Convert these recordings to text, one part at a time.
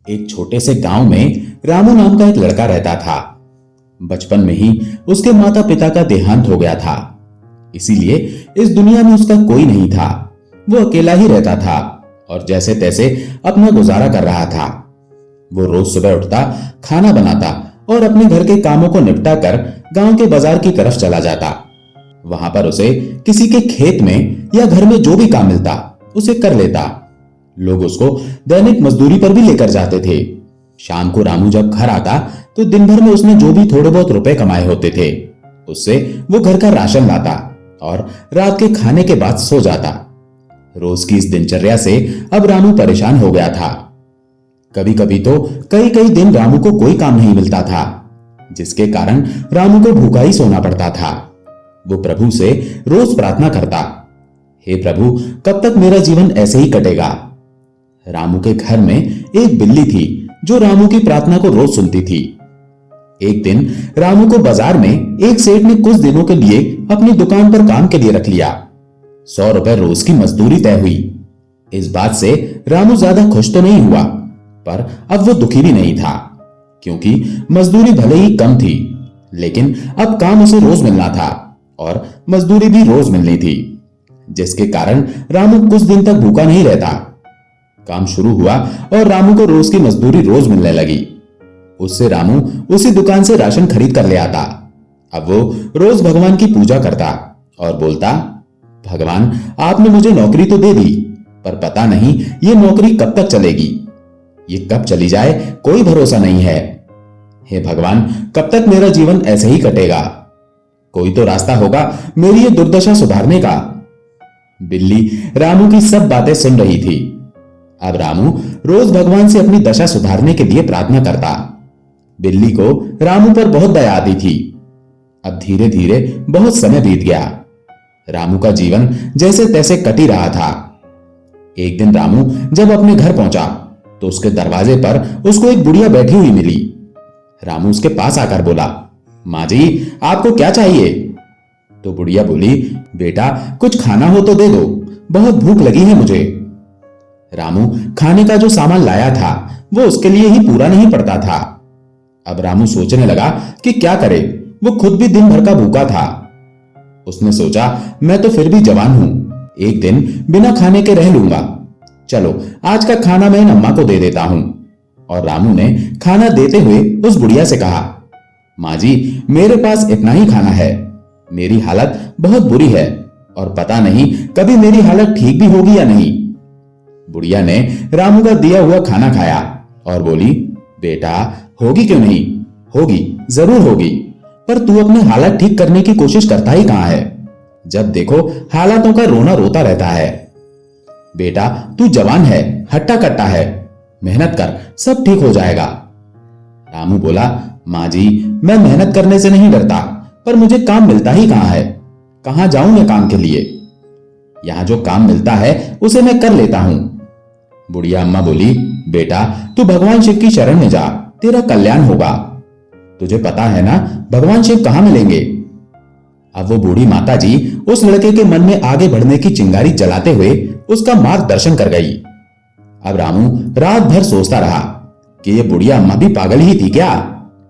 एक छोटे से गांव में रामू नाम का एक लड़का रहता था। बचपन में ही उसके माता पिता का देहांत हो गया था, इसीलिए इस दुनिया में उसका कोई नहीं था। वो अकेला ही रहता था और जैसे तैसे अपना गुजारा कर रहा था। वो रोज सुबह उठता, खाना बनाता और अपने घर के कामों को निपटा कर गांव के बाजार की तरफ चला जाता। वहां पर उसे किसी के खेत में या घर में जो भी काम मिलता उसे कर लेता। लोग उसको दैनिक मजदूरी पर भी लेकर जाते थे। शाम को रामू जब घर आता तो दिन भर में उसने जो भी थोड़े बहुत रुपए कमाए होते थे उससे वो घर का राशन लाता और रात के खाने के बाद सो जाता। रोज की इस दिनचर्या से अब रामू परेशान हो गया था। कभी कभी तो कई कई दिन रामू को कोई काम नहीं मिलता था, जिसके कारण रामू को भूखा ही सोना पड़ता था। वो प्रभु से रोज प्रार्थना करता, हे प्रभु, कब तक मेरा जीवन ऐसे ही कटेगा। रामू के घर में एक बिल्ली थी जो रामू की प्रार्थना को रोज सुनती थी। एक दिन रामू को बाजार में एक सेठ ने कुछ दिनों के लिए अपनी दुकान पर काम के लिए रख लिया। 100 रुपए रोज की मजदूरी तय हुई। इस बात से रामू ज्यादा खुश तो नहीं हुआ, पर अब वो दुखी भी नहीं था, क्योंकि मजदूरी भले ही कम थी, लेकिन अब काम उसे रोज मिलना था और मजदूरी भी रोज मिलनी थी, जिसके कारण रामू कुछ दिन तक भूखा नहीं रहता। काम शुरू हुआ और रामू को रोज की मजदूरी रोज मिलने लगी। उससे रामू उसी दुकान से राशन खरीद कर ले आता। अब वो रोज भगवान की पूजा करता और बोलता, भगवान, आपने मुझे नौकरी तो दे दी, पर पता नहीं ये नौकरी कब तक चलेगी। ये कब चली जाए कोई भरोसा नहीं है। हे भगवान, कब तक मेरा जीवन ऐसे ही कटेगा। कोई तो रास्ता होगा मेरी ये दुर्दशा सुधारने का। बिल्ली रामू की सब बातें सुन रही थी। अब रामू रोज भगवान से अपनी दशा सुधारने के लिए प्रार्थना करता। बिल्ली को रामू पर बहुत दया आती थी। अब धीरे धीरे बहुत समय बीत गया। रामू का जीवन जैसे तैसे कट ही रहा था। एक दिन रामू जब अपने घर पहुंचा तो उसके दरवाजे पर उसको एक बुढ़िया बैठी हुई मिली। रामू उसके पास आकर बोला, माँ जी, आपको क्या चाहिए? तो बुढ़िया बोली, बेटा, कुछ खाना हो तो दे दो, बहुत भूख लगी है मुझे। रामू खाने का जो सामान लाया था वो उसके लिए ही पूरा नहीं पड़ता था। अब रामू सोचने लगा कि क्या करे, वो खुद भी दिन भर का भूखा था। उसने सोचा, मैं तो फिर भी जवान हूं, एक दिन बिना खाने के रह लूंगा। चलो, आज का खाना मैं अम्मा को दे देता हूं। और रामू ने खाना देते हुए उस बुढ़िया से कहा, माँ जी, मेरे पास इतना ही खाना है, मेरी हालत बहुत बुरी है और पता नहीं कभी मेरी हालत ठीक भी होगी या नहीं। बुढ़िया ने रामू का दिया हुआ खाना खाया और बोली, बेटा, होगी क्यों नहीं, होगी, जरूर होगी, पर तू अपने हालत ठीक करने की कोशिश करता ही कहां है। जब देखो हालातों का रोना रोता रहता है। बेटा, तू जवान है, हट्टा कट्टा है, मेहनत कर, सब ठीक हो जाएगा। रामू बोला, माँ जी, मैं मेहनत करने से नहीं डरता, पर मुझे काम मिलता ही कहां है, कहां जाऊं मैं काम के लिए। यहां जो काम मिलता है उसे मैं कर लेता हूं। बुढ़िया अम्मा बोली, बेटा, तू भगवान शिव की शरण में जा, तेरा कल्याण होगा। तुझे पता है ना भगवान शिव कहां मिलेंगे। अब वो बूढ़ी माता जी उस लड़के के मन में आगे बढ़ने की चिंगारी जलाते हुए उसका मार्गदर्शन कर गई। अब रामू रात भर सोचता रहा कि ये बुढ़िया अम्मा भी पागल ही थी क्या,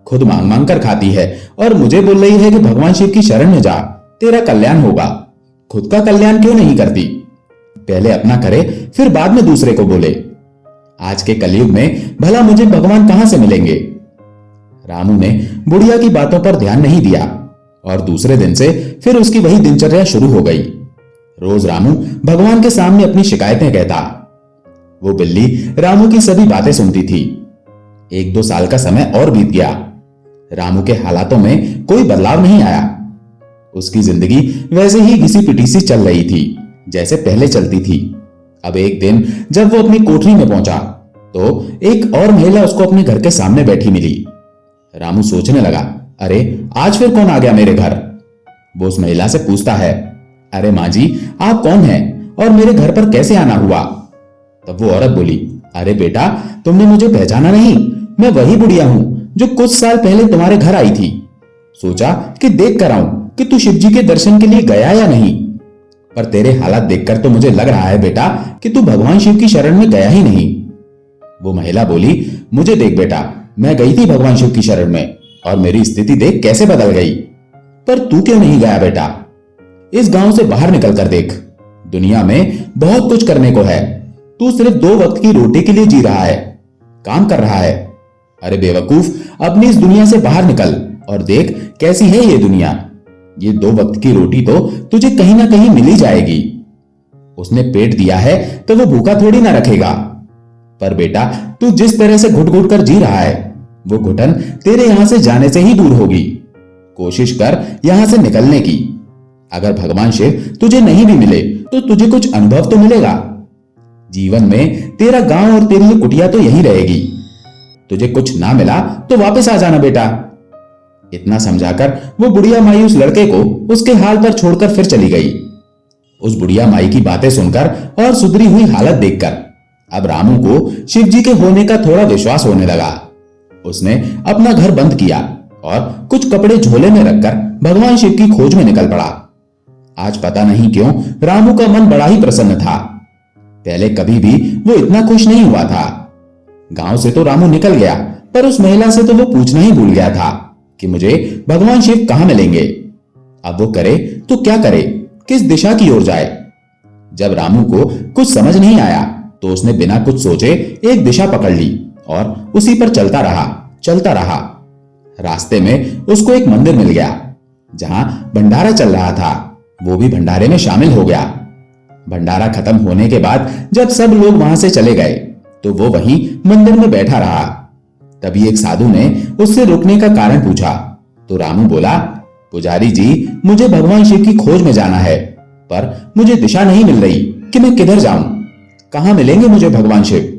खुद मांग मांग कर खाती है और मुझे बोल रही है कि भगवान शिव की शरण में जा, तेरा कल्याण होगा। खुद का कल्याण क्यों नहीं करती, पहले अपना करे फिर बाद में दूसरे को बोले। आज के कलयुग में भला मुझे भगवान कहां से मिलेंगे। रामू ने बुढ़िया की बातों पर ध्यान नहीं दिया और दूसरे दिन से फिर उसकी वही दिनचर्या शुरू हो गई। रोज रामू भगवान के सामने अपनी शिकायतें कहता। वो बिल्ली रामू की सभी बातें सुनती थी। 1-2 साल का समय और बीत गया। रामू के हालातों में कोई बदलाव नहीं आया। उसकी जिंदगी वैसे ही घिसी पिटी सी चल रही थी जैसे पहले चलती थी। अब एक दिन जब वो अपनी कोठरी में पहुंचा तो एक और महिला उसको अपने घर के सामने बैठी मिली। रामू सोचने लगा, अरे आज फिर कौन आ गया मेरे घर। वो उस महिला से पूछता है, अरे माँ जी, आप कौन हैं और मेरे घर पर कैसे आना हुआ। तब वो औरत बोली, अरे बेटा, तुमने मुझे पहचाना नहीं, मैं वही बुढ़िया हूं जो कुछ साल पहले तुम्हारे घर आई थी। सोचा कि देख कर आऊं कि तू शिव जी के दर्शन के लिए गया या नहीं, पर तेरे हालात देखकर तो मुझे लग रहा है बेटा कि तू भगवान शिव की शरण में गया ही नहीं। वो महिला बोली, मुझे देख बेटा, मैं गई थी भगवान शिव की शरण में और मेरी स्थिति देख कैसे बदल गई। पर तू क्यों नहीं गया बेटा? इस गांव से बाहर निकल कर देख, दुनिया में बहुत कुछ करने को है। तू सिर्फ 2 वक्त की रोटी के लिए जी रहा है, काम कर रहा है। अरे बेवकूफ, अपनी इस दुनिया से बाहर निकल और देख कैसी है ये दुनिया। ये 2 वक्त की रोटी तो तुझे कहीं ना कहीं मिल ही जाएगी। उसने पेट दिया है तो वो भूखा थोड़ी ना रखेगा। पर बेटा, तू जिस तरह से घुट घुट कर जी रहा है, वो घुटन तेरे यहां से जाने से ही दूर होगी। कोशिश कर यहां से निकलने की। अगर भगवान शिव तुझे नहीं भी मिले तो तुझे कुछ अनुभव तो मिलेगा। जीवन में तेरा गांव और तेरी ये कुटिया तो यही रहेगी। तुझे कुछ ना मिला तो वापस आ जाना बेटा। इतना समझाकर वो बुढ़िया माई उस लड़के को उसके हाल पर छोड़कर फिर चली गई। उस बुढ़िया माई की बातें सुनकर और सुधरी हुई हालत देखकर अब रामू को शिवजी के होने का थोड़ा विश्वास होने लगा। उसने अपना घर बंद किया और कुछ कपड़े झोले में रखकर भगवान शिव की खोज में निकल पड़ा। आज पता नहीं क्यों रामू का मन बड़ा ही प्रसन्न था। पहले कभी भी वो इतना खुश नहीं हुआ था। गांव से तो रामू निकल गया, पर उस महिला से तो वो पूछना ही भूल गया था कि मुझे भगवान शिव कहां मिलेंगे। अब वो करे तो क्या करे, किस दिशा की ओर जाए। जब रामू को कुछ समझ नहीं आया तो उसने बिना कुछ सोचे एक दिशा पकड़ ली और उसी पर चलता रहा। रास्ते में उसको एक मंदिर मिल गया जहां भंडारा चल रहा था। वो भी भंडारे में शामिल हो गया। भंडारा खत्म होने के बाद जब सब लोग वहां से चले गए तो वो वहीं मंदिर में बैठा रहा। तभी एक साधु ने उससे रुकने का कारण पूछा तो रामू बोला, पुजारी जी, मुझे भगवान शिव की खोज में जाना है, पर मुझे दिशा नहीं मिल रही कि मैं किधर जाऊं। कहां मिलेंगे मुझे भगवान शिव?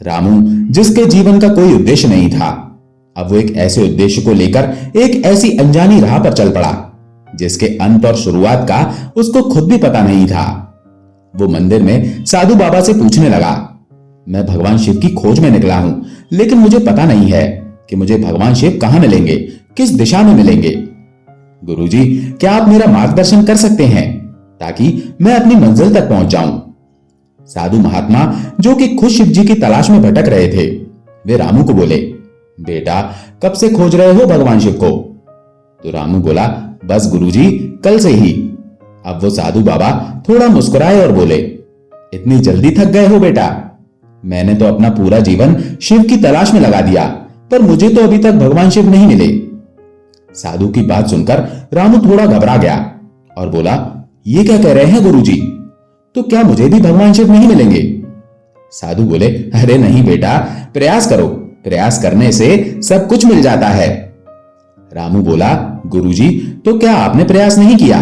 रामू, जिसके जीवन का कोई उद्देश्य नहीं था, अब वो एक ऐसे उद्देश्य को लेकर एक ऐसी अनजानी राह पर चल पड़ा जिसके अंत और शुरुआत का उसको खुद भी पता नहीं था। वो मंदिर में साधु बाबा से पूछने लगा, मैं भगवान शिव की खोज में निकला हूं, लेकिन मुझे पता नहीं है कि मुझे भगवान शिव कहां मिलेंगे, किस दिशा में मिलेंगे। गुरुजी, क्या आप मेरा मार्गदर्शन कर सकते हैं ताकि मैं अपनी मंजिल तक पहुंच जाऊं? साधु महात्मा, जो कि खुद शिव जी की तलाश में भटक रहे थे, वे रामू को बोले, बेटा, कब से खोज रहे हो भगवान शिव को? तो रामू बोला, बस गुरुजी, कल से ही। अब वो साधु बाबा थोड़ा मुस्कुराए और बोले, इतनी जल्दी थक गए हो बेटा? मैंने तो अपना पूरा जीवन शिव की तलाश में लगा दिया, पर मुझे तो अभी तक भगवान शिव नहीं मिले। साधु की बात सुनकर रामू थोड़ा घबरा गया और बोला, ये क्या कह रहे हैं गुरुजी? तो क्या मुझे भी भगवान शिव नहीं मिलेंगे? साधु बोले, अरे नहीं बेटा, प्रयास करो, प्रयास करने से सब कुछ मिल जाता है। रामू बोला, गुरुजी, तो क्या आपने प्रयास नहीं किया?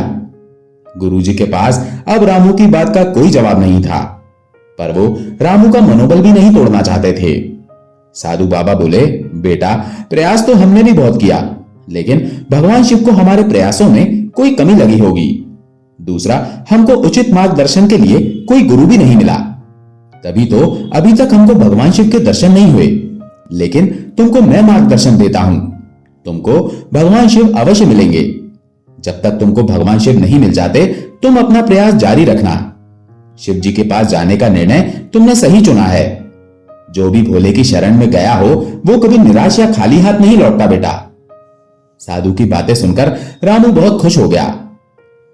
गुरुजी के पास अब रामू की बात का कोई जवाब नहीं था, पर वो रामू का मनोबल भी नहीं तोड़ना चाहते थे। साधु बाबा बोले, बेटा, प्रयास तो हमने भी बहुत किया, लेकिन भगवान शिव को हमारे प्रयासों में कोई कमी लगी होगी। दूसरा, हमको उचित मार्गदर्शन के लिए कोई गुरु भी नहीं मिला, तभी तो अभी तक हमको भगवान शिव के दर्शन नहीं हुए। लेकिन तुमको मैं मार्गदर्शन देता हूं, तुमको भगवान शिव अवश्य मिलेंगे। जब तक तुमको भगवान शिव नहीं मिल जाते, तुम अपना प्रयास जारी रखना। शिव जी के पास जाने का निर्णय तुमने सही चुना है। जो भी भोले की शरण में गया हो, वो कभी निराश या खाली हाथ नहीं लौटता बेटा। साधु की बातें सुनकर रामू बहुत खुश हो गया।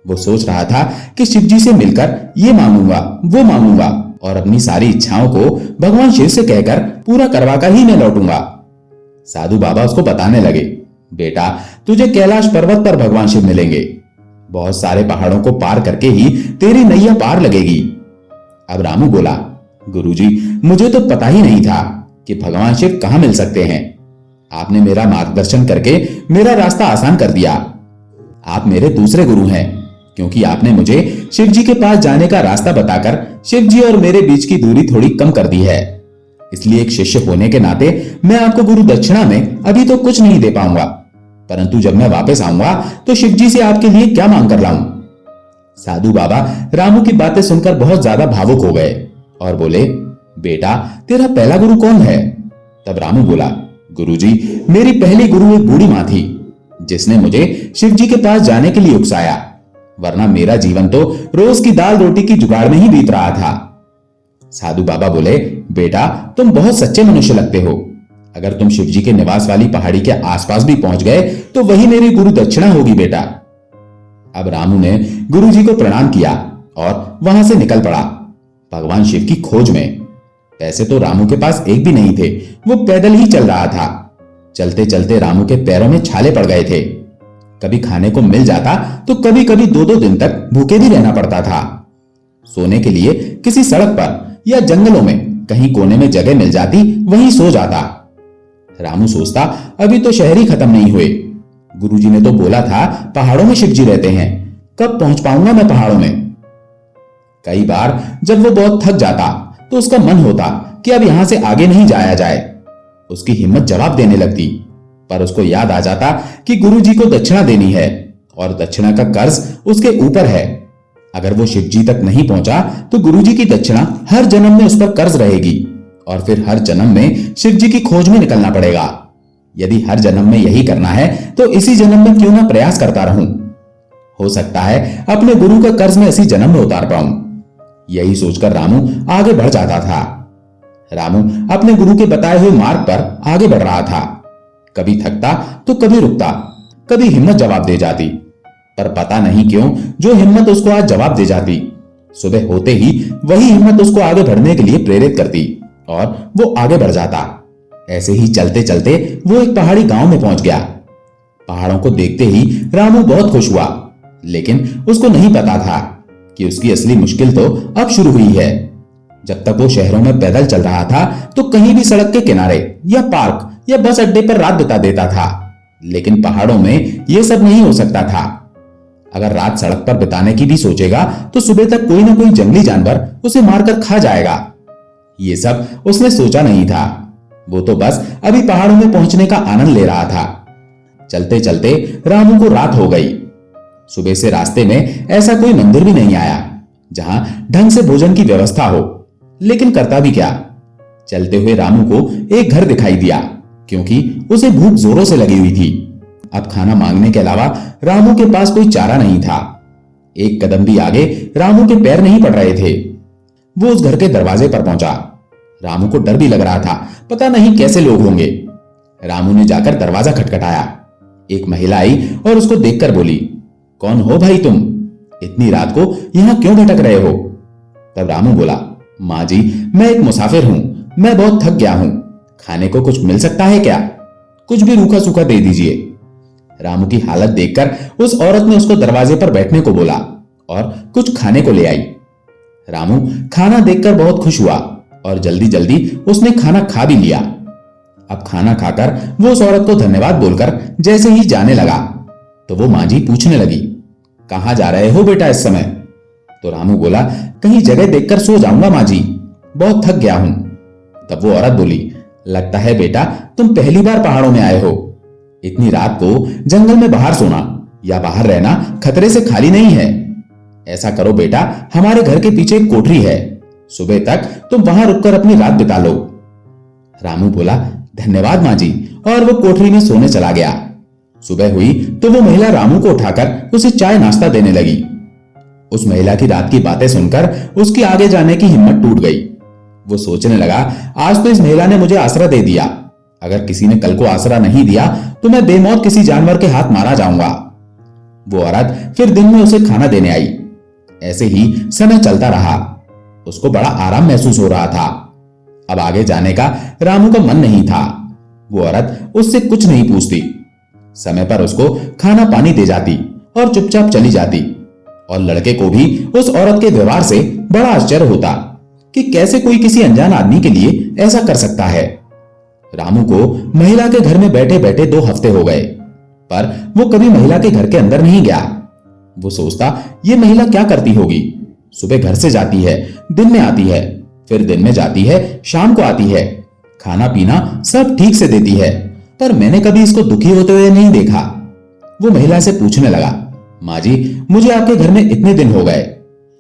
वो सोच रहा था कि शिव जी से मिलकर ये मांगूंगा, वो मांगूंगा और अपनी सारी इच्छाओं को भगवान शिव से कहकर पूरा करवाकर ही मैं लौटूंगा। साधु बाबा उसको बताने लगे, बेटा, तुझे कैलाश पर्वत पर भगवान शिव मिलेंगे। बहुत सारे पहाड़ों को पार करके ही तेरी नैया पार लगेगी। अब रामू बोला, गुरुजी, मुझे तो पता ही नहीं था कि भगवान शिव कहां मिल सकते हैं। आपने मेरा मार्गदर्शन करके मेरा रास्ता आसान कर दिया। आप मेरे दूसरे गुरु हैं, क्योंकि आपने मुझे शिव जी के पास जाने का रास्ता बताकर शिव जी और मेरे बीच की दूरी थोड़ी कम कर दी है। इसलिए एक शिष्य होने के नाते मैं आपको गुरु दक्षिणा में अभी तो कुछ नहीं दे पाऊंगा, परंतु जब मैं वापस आऊंगा तो शिव जी से आपके लिए क्या मांग कर लाऊं। साधु बाबा रामू की बातें सुनकर बहुत ज्यादा भावुक हो गए और बोले, बेटा, तेरा पहला गुरु कौन है? तब रामू बोला, गुरुजी, मेरी पहली गुरु एक बूढ़ी मां थी, जिसने मुझे शिव जी के पास जाने के लिए उकसाया, वरना मेरा जीवन तो रोज की दाल रोटी की जुगाड़ में ही बीत रहा था। साधु बाबा बोले, बेटा तुम बहुत सच्चे मनुष्य लगते हो। अगर तुम शिवजी के निवास वाली पहाड़ी के आसपास भी पहुंच गए तो वही मेरी गुरु दक्षिणा होगी बेटा। अब रामू ने गुरुजी को प्रणाम किया और वहां से निकल पड़ा भगवान शिव की खोज में। पैसे तो रामू के पास एक भी नहीं थे, वो पैदल ही चल रहा था। चलते चलते रामू के पैरों में छाले पड़ गए थे। कभी खाने को मिल जाता तो कभी कभी 2-2 दिन तक भूखे भी रहना पड़ता था। सोने के लिए किसी सड़क पर या जंगलों में कहीं कोने में जगह मिल जाती, वहीं सो जाता। रामू सोचता, अभी तो शहर ही खत्म नहीं हुए। गुरुजी ने तो बोला था पहाड़ों में शिवजी रहते हैं, कब पहुंच पाऊंगा मैं पहाड़ों में। कई बार जब वो बहुत थक जाता तो उसका मन होता कि अब यहां से आगे नहीं जाया जाए। उसकी हिम्मत जवाब देने लगती, पर उसको याद आ जाता कि गुरुजी को दक्षिणा देनी है और दक्षिणा का कर्ज उसके ऊपर है। अगर वो शिवजी तक नहीं पहुंचा तो गुरुजी की दक्षिणा हर जन्म में उस पर कर्ज रहेगी और फिर हर जन्म में शिवजी की खोज में निकलना पड़ेगा। यदि हर जन्म में यही करना है तो इसी जन्म में क्यों ना प्रयास करता रहूं। हो सकता है अपने गुरु का कर्ज में इसी जन्म में उतार पाऊं। यही सोचकर रामू आगे बढ़ जाता था। रामू अपने गुरु के बताए हुए मार्ग पर आगे बढ़ रहा था। कभी थकता तो कभी रुकता, कभी हिम्मत जवाब दे जाती, पर पता नहीं क्यों जो हिम्मत उसको आज जवाब दे जाती, सुबह होते ही वही हिम्मत उसको आगे बढ़ने के लिए प्रेरित करती और वो आगे बढ़ जाता। ऐसे ही चलते चलते वो एक पहाड़ी गांव में पहुंच गया। पहाड़ों को देखते ही रामू बहुत खुश हुआ, लेकिन उसको नहीं पता था कि उसकी असली मुश्किल तो अब शुरू हुई है। जब तक वो शहरों में पैदल चल रहा था तो कहीं भी सड़क के किनारे या पार्क या बस अड्डे पर रात बिता देता था, लेकिन पहाड़ों में यह सब नहीं हो सकता था। अगर रात सड़क पर बिताने की भी सोचेगा तो सुबह तक कोई ना कोई जंगली जानवर उसे मारकर खा जाएगा। ये सब उसने सोचा नहीं था। वो तो बस अभी पहाड़ों में पहुंचने का आनंद ले रहा था। चलते चलते रामू को रात हो गई। सुबह से रास्ते में ऐसा कोई मंदिर भी नहीं आया जहां ढंग से भोजन की व्यवस्था हो, लेकिन करता भी क्या। चलते हुए रामू को एक घर दिखाई दिया, क्योंकि उसे भूख जोरों से लगी हुई थी। अब खाना मांगने के अलावा रामू के पास कोई चारा नहीं था। एक कदम भी आगे रामू के पैर नहीं पड़ रहे थे। वो उस घर के दरवाजे पर पहुंचा। रामू को डर भी लग रहा था, पता नहीं कैसे लोग होंगे। रामू ने जाकर दरवाजा खटखटाया। एक महिला आई और उसको देखकर बोली, कौन हो भाई तुम? इतनी रात को यहां क्यों भटक रहे हो? तब रामू बोला, माँ जी मैं एक मुसाफिर हूं, मैं बहुत थक गया हूं, खाने को कुछ मिल सकता है क्या? कुछ भी रूखा सूखा दे दीजिए। रामू की हालत देखकर उस औरत ने उसको दरवाजे पर बैठने को बोला और कुछ खाने को ले आई। रामू खाना देखकर बहुत खुश हुआ और जल्दी जल्दी उसने खाना खा भी लिया। अब खाना खाकर वो उस औरत को धन्यवाद बोलकर जैसे ही जाने लगा तो वो माँ जी पूछने लगी, कहां जा रहे हो बेटा इस समय? तो रामू बोला, कहीं जगह देखकर सो जाऊंगा माँ जी, बहुत थक गया हूं। तब वो औरत बोली, लगता है बेटा तुम पहली बार पहाड़ों में आए हो। इतनी रात को जंगल में बाहर सोना या बाहर रहना खतरे से खाली नहीं है। ऐसा करो बेटा, हमारे घर के पीछे एक कोठरी है, सुबह तक तुम वहां रुककर अपनी रात बिता लो। रामू बोला, धन्यवाद माँ जी, और वो कोठरी में सोने चला गया। सुबह हुई तो वो महिला रामू को उठाकर उसे चाय नाश्ता देने लगी। उस महिला की रात की बातें सुनकर उसकी आगे जाने की हिम्मत टूट गई। वो सोचने लगा, आज तो इस महिला ने मुझे आसरा दे दिया, अगर किसी ने कल को आसरा नहीं दिया तो मैं बेमौत किसी जानवर के हाथ मारा जाऊंगा। वो औरत फिर दिन में उसे खाना देने आई। ऐसे ही समय चलता रहा। उसको बड़ा आराम महसूस हो रहा था। अब आगे जाने का रामू का मन नहीं था। वो औरत उससे कुछ नहीं पूछती, समय पर उसको खाना पानी दे जाती और चुपचाप चली जाती। और लड़के को भी उस औरत के व्यवहार से बड़ा आश्चर्य होता कि कैसे कोई किसी अनजान आदमी के लिए ऐसा कर सकता है। रामू को महिला के घर में बैठे बैठे 2 हफ्ते हो गए, पर वो कभी महिला के घर के अंदर नहीं गया। वो सोचता, ये महिला क्या करती होगी? सुबह घर से जाती है, दिन में आती है, फिर दिन में जाती है, शाम को आती है, खाना पीना सब ठीक से देती है, पर मैंने कभी इसको दुखी होते हुए नहीं देखा। वो महिला से पूछने लगा, माँ जी मुझे आपके घर में इतने दिन हो गए,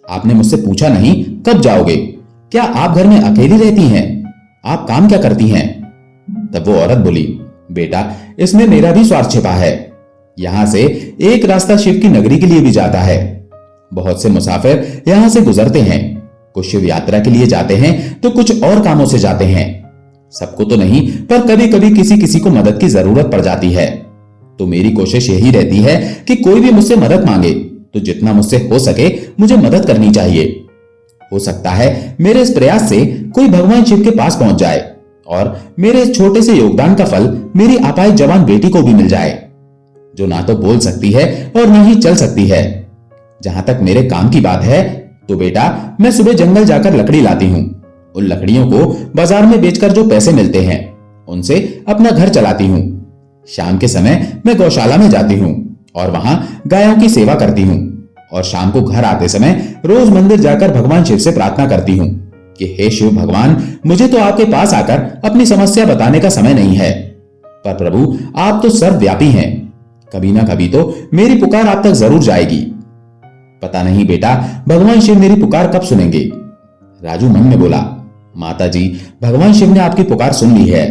आपने मुझसे पूछा नहीं कब जाओगे? क्या आप घर में अकेली रहती हैं? आप काम क्या करती हैं? तब वो औरत बोली, बेटा इसमें मेरा भी स्वार्थ छिपा है। यहां से एक रास्ता शिव की नगरी के लिए भी जाता है। बहुत से मुसाफिर यहां से गुजरते हैं। कुछ शिव यात्रा के लिए जाते हैं तो कुछ और कामों से जाते हैं। सबको तो नहीं, पर कभी कभी किसी किसी को मदद की जरूरत पड़ जाती है। तो मेरी कोशिश यही रहती है कि कोई भी मुझसे मदद मांगे तो जितना मुझसे हो सके मुझे मदद करनी चाहिए। हो सकता है मेरे इस प्रयास से कोई भगवान शिव के पास पहुंच जाए और मेरे इस छोटे से योगदान का फल मेरी अपाहिज जवान बेटी को भी मिल जाए, जो ना तो बोल सकती है और ना ही चल सकती है। जहां तक मेरे काम की बात है तो बेटा, मैं सुबह जंगल जाकर लकड़ी लाती हूँ। उन लकड़ियों को बाजार में बेचकर जो पैसे मिलते हैं उनसे अपना घर चलाती हूँ। शाम के समय मैं गौशाला में जाती हूँ और वहां गायों की सेवा करती हूँ और शाम को घर आते समय रोज मंदिर जाकर भगवान शिव से प्रार्थना करती हूँ कि हे शिव भगवान, मुझे तो आपके पास आकर अपनी समस्या बताने का समय नहीं है, पर प्रभु आप तो सर्वव्यापी हैं। कभी ना कभी तो मेरी पुकार आप तक जरूर जाएगी। पता नहीं बेटा, भगवान शिव मेरी पुकार कब सुनेंगे। राजू मन में बोला, माता जी, भगवान शिव ने आपकी पुकार सुन ली है।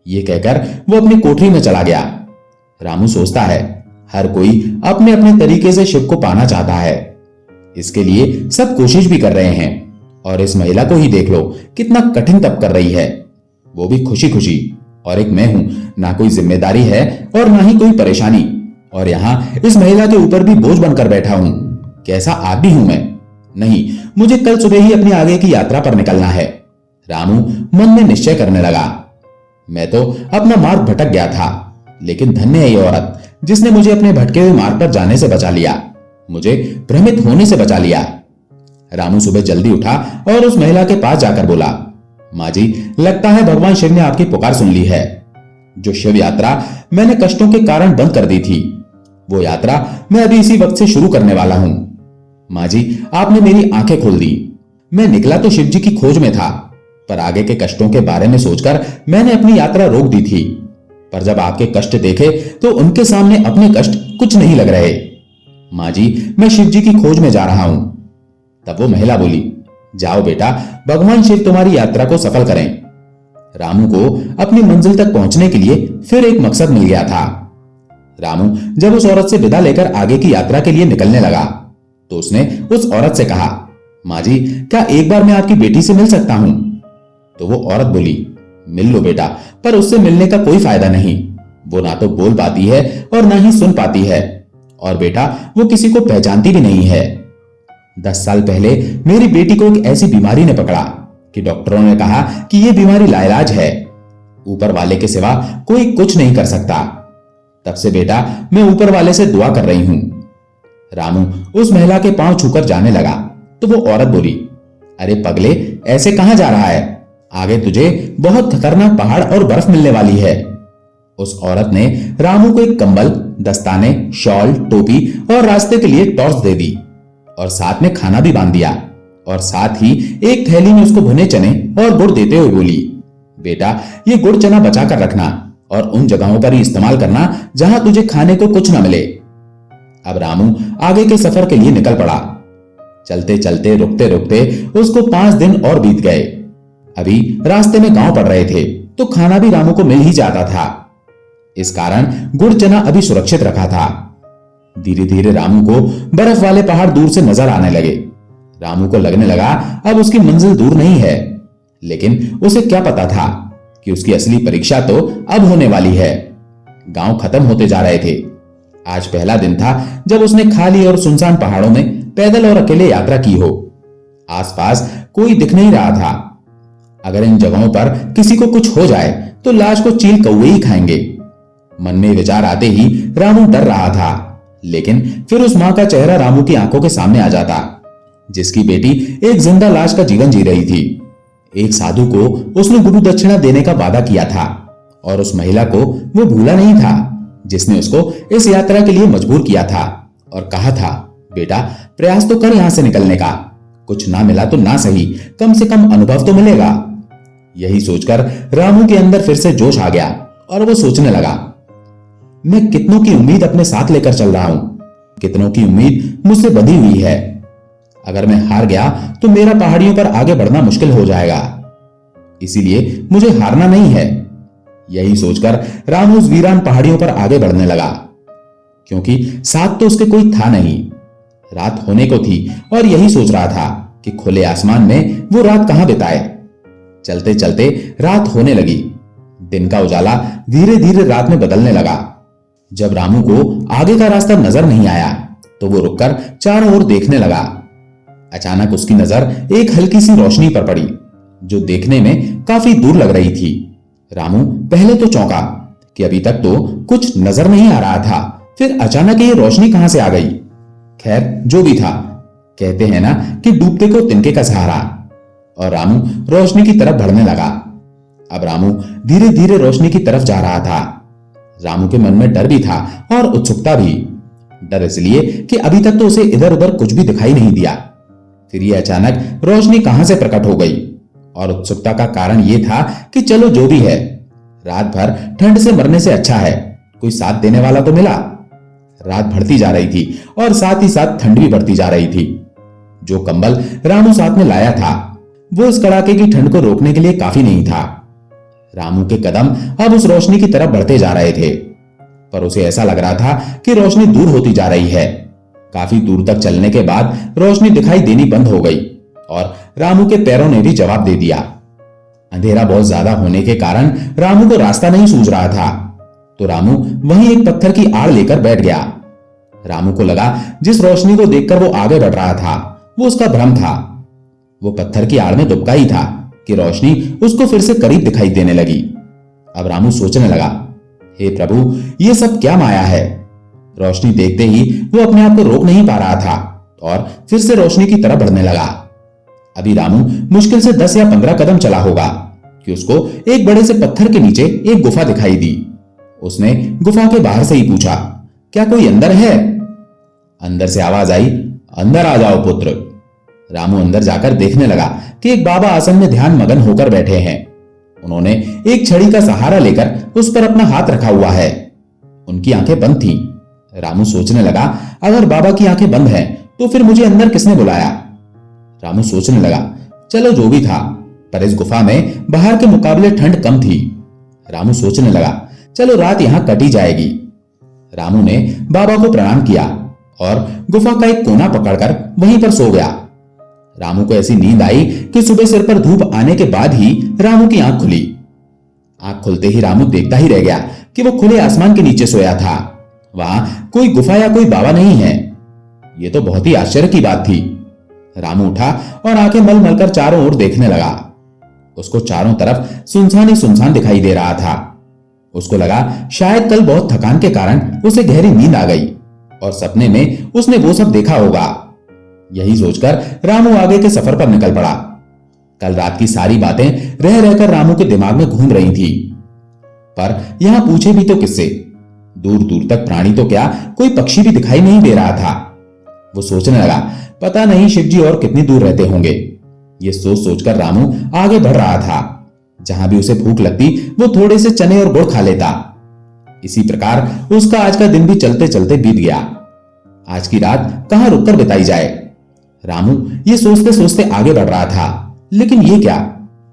ये कहकर वो अपनी कोठरी में चला गया। रामू सोचता है, हर कोई अपने अपने तरीके से शिव को पाना चाहता है। इसके लिए सब कोशिश भी कर रहे हैं और इस महिला को ही देख लो, कितना कठिन तप कर रही है, वो भी खुशी खुशी। और एक मैं हूं, ना कोई जिम्मेदारी है और ना ही कोई परेशानी, और यहां इस महिला के ऊपर भी बोझ बनकर बैठा हूं। कैसा आदमी हूं मैं। नहीं, मुझे कल सुबह ही अपनी आगे की यात्रा पर निकलना है। रामू मन में निश्चय करने लगा। मैं तो अपना मार्ग भटक गया था, लेकिन धन्य है ये औरत जिसने मुझे अपने भटके हुए मार्ग पर जाने से बचा लिया, मुझे भ्रमित होने से बचा लिया। रामू सुबह जल्दी उठा और उस महिला के पास जाकर बोला, माँ जी, लगता है भगवान शिव ने आपकी पुकार सुन ली है। जो शिव यात्रा मैंने कष्टों के कारण बंद कर दी थी, वो यात्रा मैं अभी इसी वक्त से शुरू करने वाला हूं। माँ जी, आपने मेरी आंखें खोल दी। मैं निकला तो शिव जी की खोज में था, पर आगे के कष्टों के बारे में सोचकर मैंने अपनी यात्रा रोक दी थी। पर जब आपके कष्ट देखे तो उनके सामने अपने कष्ट कुछ नहीं लग रहे। माँ जी, मैं शिव जी की खोज में जा रहा हूं। तब वो महिला बोली, जाओ बेटा, भगवान शिव तुम्हारी यात्रा को सफल करें। रामू को अपनी मंजिल तक पहुंचने के लिए फिर एक मकसद मिल गया था। रामू जब उस औरत से विदा लेकर आगे की यात्रा के लिए निकलने लगा तो उसने उस औरत से कहा, माँ जी, क्या एक बार मैं आपकी बेटी से मिल सकता हूं? तो वो औरत बोली, मिल लो बेटा, पर उससे मिलने का कोई फायदा नहीं। वो ना तो बोल पाती है और ना ही सुन पाती है, और बेटा वो किसी को पहचानती भी नहीं है। 10 साल पहले मेरी बेटी को एक ऐसी बीमारी ने पकड़ा कि डॉक्टरों ने कहा कि यह बीमारी लाइलाज है, ऊपर वाले के सिवा कोई कुछ नहीं कर सकता। तब से बेटा मैं ऊपर वाले से दुआ कर रही हूं। रामू उस महिला के पांव छूकर जाने लगा तो वो औरत बोली, अरे पगले, ऐसे कहां जा रहा है? आगे तुझे बहुत खतरनाक पहाड़ और बर्फ मिलने वाली है। उस औरत ने रामू को एक कंबल, दस्ताने, शॉल, टोपी और रास्ते के लिए टॉर्च दे दी और साथ में खाना भी बांध दिया, और साथ ही एक थैली में उसको भुने चने और गुड़ देते हुए बोली, बेटा ये गुड़ चना बचा कर रखना और उन जगहों पर ही इस्तेमाल करना जहां तुझे खाने को कुछ न मिले। अब रामू आगे के सफर के लिए निकल पड़ा। चलते चलते, रुकते रुकते उसको 5 दिन और बीत गए। अभी रास्ते में गांव पड़ रहे थे तो खाना भी रामू को मिल ही जाता था। इस कारण गुड़ चना अभी सुरक्षित रखा था। धीरे धीरे रामू को बर्फ वाले पहाड़ दूर से नजर आने लगे। रामू को लगने लगा अब उसकी मंजिल दूर नहीं है, लेकिन उसे क्या पता था कि उसकी असली परीक्षा तो अब होने वाली है। गांव खत्म होते जा रहे थे। आज पहला दिन था जब उसने खाली और सुनसान पहाड़ों में पैदल और अकेले यात्रा की हो। आसपास कोई दिख नहीं रहा था। अगर इन जगहों पर किसी को कुछ हो जाए तो लाश को चील कौवे ही खाएंगे। मन में विचार आते ही रामू डर रहा था, लेकिन फिर उस मां का चेहरा रामू की आंखों के सामने आ जाता, जिसकी बेटी एक जिंदा लाश का जीवन जी रही थी। एक साधु को उसने गुरु दक्षिणा देने का वादा किया था और उस महिला को वो भूला नहीं था जिसने उसको इस यात्रा के लिए मजबूर किया था और कहा था, बेटा प्रयास तो कर यहां से निकलने का, कुछ ना मिला तो ना सही, कम से कम अनुभव तो मिलेगा। यही सोचकर रामू के अंदर फिर से जोश आ गया और वो सोचने लगा, मैं कितनों की उम्मीद अपने साथ लेकर चल रहा हूं, कितनों की उम्मीद मुझसे बंधी हुई है। अगर मैं हार गया तो मेरा पहाड़ियों पर आगे बढ़ना मुश्किल हो जाएगा, इसीलिए मुझे हारना नहीं है। यही सोचकर रामू उस वीरान पहाड़ियों पर आगे बढ़ने लगा, क्योंकि साथ तो उसके कोई था नहीं। रात होने को थी और यही सोच रहा था कि खुले आसमान में वो रात कहां बिताए। चलते चलते रात होने लगी। दिन का उजाला धीरे धीरे रात में बदलने लगा। जब रामू को आगे का रास्ता नजर नहीं आया तो वो रुककर चारों ओर देखने लगा। अचानक उसकी नजर एक हल्की सी रोशनी पर पड़ी जो देखने में काफी दूर लग रही थी। रामू पहले तो चौंका कि अभी तक तो कुछ नजर नहीं आ रहा था, फिर अचानक ये रोशनी कहां से आ गई। खैर जो भी था, कहते हैं ना कि डूबते को तिनके का सहारा। और रामू रोशनी की तरफ बढ़ने लगा। अब रामू धीरे धीरे रोशनी की तरफ जा रहा था। रामू के मन में डर भी था और उत्सुकता भी। डर इसलिए कि अभी तक तो उसे इधर उधर कुछ भी दिखाई नहीं दिया, फिर ये अचानक रोशनी कहां से प्रकट हो गई। और उत्सुकता का कारण यह था कि चलो जो भी है, रात भर ठंड से मरने से अच्छा है कोई साथ देने वाला तो मिला। रात बढ़ती जा रही थी और साथ ही साथ ठंड भी बढ़ती जा रही थी। जो कंबल रामू साथ में लाया था वो इस कड़ाके की ठंड को रोकने के लिए काफी नहीं था। रामू के कदम अब उस रोशनी की तरफ बढ़ते जा रहे थे, पर उसे ऐसा लग रहा था कि रोशनी दूर होती जा रही है। काफी दूर तक चलने के बाद रोशनी दिखाई देनी बंद हो गई और रामू के पैरों ने भी जवाब दे दिया। अंधेरा बहुत ज्यादा होने के कारण रामू को रास्ता नहीं सूझ रहा था, तो रामू वहीं एक पत्थर की आड़ लेकर बैठ गया। रामू को लगा जिस रोशनी को देखकर वो आगे बढ़ रहा था वो उसका भ्रम था। वो पत्थर की आड़ में दुबका ही था कि रोशनी उसको फिर से करीब दिखाई देने लगी। अब रामू सोचने लगा, हे प्रभु, ये सब क्या माया है। रोशनी देखते ही वो अपने आप को रोक नहीं पा रहा था और फिर से रोशनी की तरफ बढ़ने लगा। अभी रामू मुश्किल से 10 या 15 कदम चला होगा कि उसको एक बड़े से पत्थर के नीचे एक गुफा दिखाई दी। उसने गुफा के बाहर से ही पूछा, क्या कोई अंदर है? अंदर से आवाज आई, अंदर आ जाओ पुत्र। रामू अंदर जाकर देखने लगा कि एक बाबा आसन में ध्यान मगन होकर बैठे हैं। उन्होंने एक छड़ी का सहारा लेकर उस पर अपना हाथ रखा हुआ है। उनकी आंखें बंद थीं। रामू सोचने लगा, अगर बाबा की आंखें बंद हैं तो फिर मुझे अंदर किसने बुलाया। रामू सोचने लगा, चलो जो भी था, पर इस गुफा में बाहर के मुकाबले ठंड कम थी। रामू सोचने लगा, चलो रात यहां कटी जाएगी। रामू ने बाबा को प्रणाम किया और गुफा का एक कोना पकड़कर वहीं पर सो गया। रामू को ऐसी नींद आई कि सुबह सिर पर धूप आने के बाद ही रामू की आंख खुली। आंख खुलते ही रामू देखता ही रह गया कि वो खुले आसमान के नीचे सोया था। वहां कोई गुफा या कोई बाबा नहीं है। ये तो बहुत ही आश्चर्य की बात थी। रामू उठा और आंखें मल मल कर चारों ओर देखने लगा। उसको चारों तरफ सुनसान ही सुनसान दिखाई दे रहा था। उसको लगा शायद कल बहुत थकान के कारण उसे गहरी नींद आ गई और सपने में उसने वो सब देखा होगा। यही सोचकर रामू आगे के सफर पर निकल पड़ा। कल रात की सारी बातें रह रहकर रामू के दिमाग में घूम रही थी, पर यहां पूछे भी तो किससे। दूर दूर तक प्राणी तो क्या, कोई पक्षी भी दिखाई नहीं दे रहा था। वो सोचने लगा, पता नहीं शिवजी और कितनी दूर रहते होंगे। ये सोच सोचकर रामू आगे बढ़ रहा था। जहां भी उसे भूख लगती वो थोड़े से चने और गुड़ खा लेता। इसी प्रकार उसका आज का दिन भी चलते चलते बीत गया। आज की रात कहां रुककर बिताई जाए। रामू ये सोचते सोचते आगे बढ़ रहा था, लेकिन ये क्या,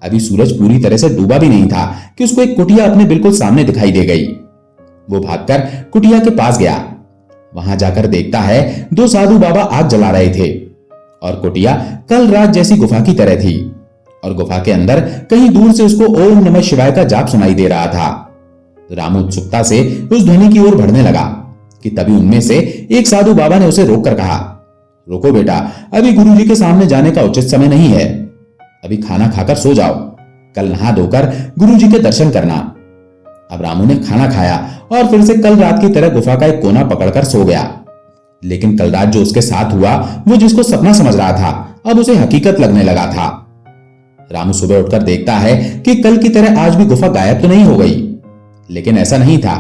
अभी सूरज पूरी तरह से डूबा भी नहीं था कि उसको एक कुटिया अपने बिल्कुल सामने दिखाई दे गई। वो भागकर कुटिया के पास गया। वहां जाकर देखता है 2 साधु बाबा आग जला रहे थे और कुटिया कल रात जैसी गुफा की तरह थी और गुफा के अंदर कहीं दूर से उसको ओम नमः शिवाय का जाप सुनाई दे रहा था। रामू उत्सुकता से उस ध्वनि की ओर बढ़ने लगा कि तभी उनमें से एक साधु बाबा ने उसे रोककर कहा, रुको बेटा, अभी गुरुजी के सामने जाने का उचित समय नहीं है। अभी खाना खाकर सो जाओ, कल नहा धोकर गुरुजी के दर्शन करना। अब रामू ने खाना खाया और फिर से कल रात की तरह गुफा का एक कोना पकड़कर सो गया। लेकिन कल रात जो उसके साथ हुआ, वो जिसको सपना समझ रहा था, अब उसे हकीकत लगने लगा था। रामू सुबह उठकर देखता है कि कल की तरह आज भी गुफा गायब तो नहीं हो गई, लेकिन ऐसा नहीं था।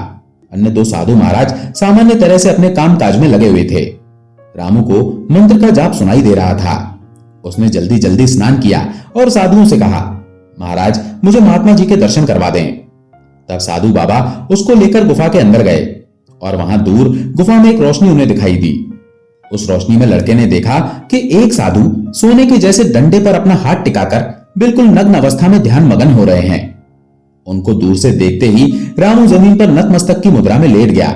अन्य 2 साधु महाराज सामान्य तरह से अपने काम काज में लगे हुए थे। रामू को मंत्र का जाप सुनाई दे रहा था। उसने जल्दी जल्दी स्नान किया और साधुओं से कहा, महाराज मुझे महात्मा जी के दर्शन करवा दें। तब साधु बाबा उसको लेकर गुफा के अंदर गए और वहां दूर गुफा में एक रोशनी उन्हें दिखाई दी। उस रोशनी में लड़के ने देखा कि एक साधु सोने के जैसे डंडे पर अपना हाथ टिकाकर बिल्कुल नग्न अवस्था में ध्यान मगन हो रहे हैं। उनको दूर से देखते ही रामू जमीन पर नतमस्तक की मुद्रा में लेट गया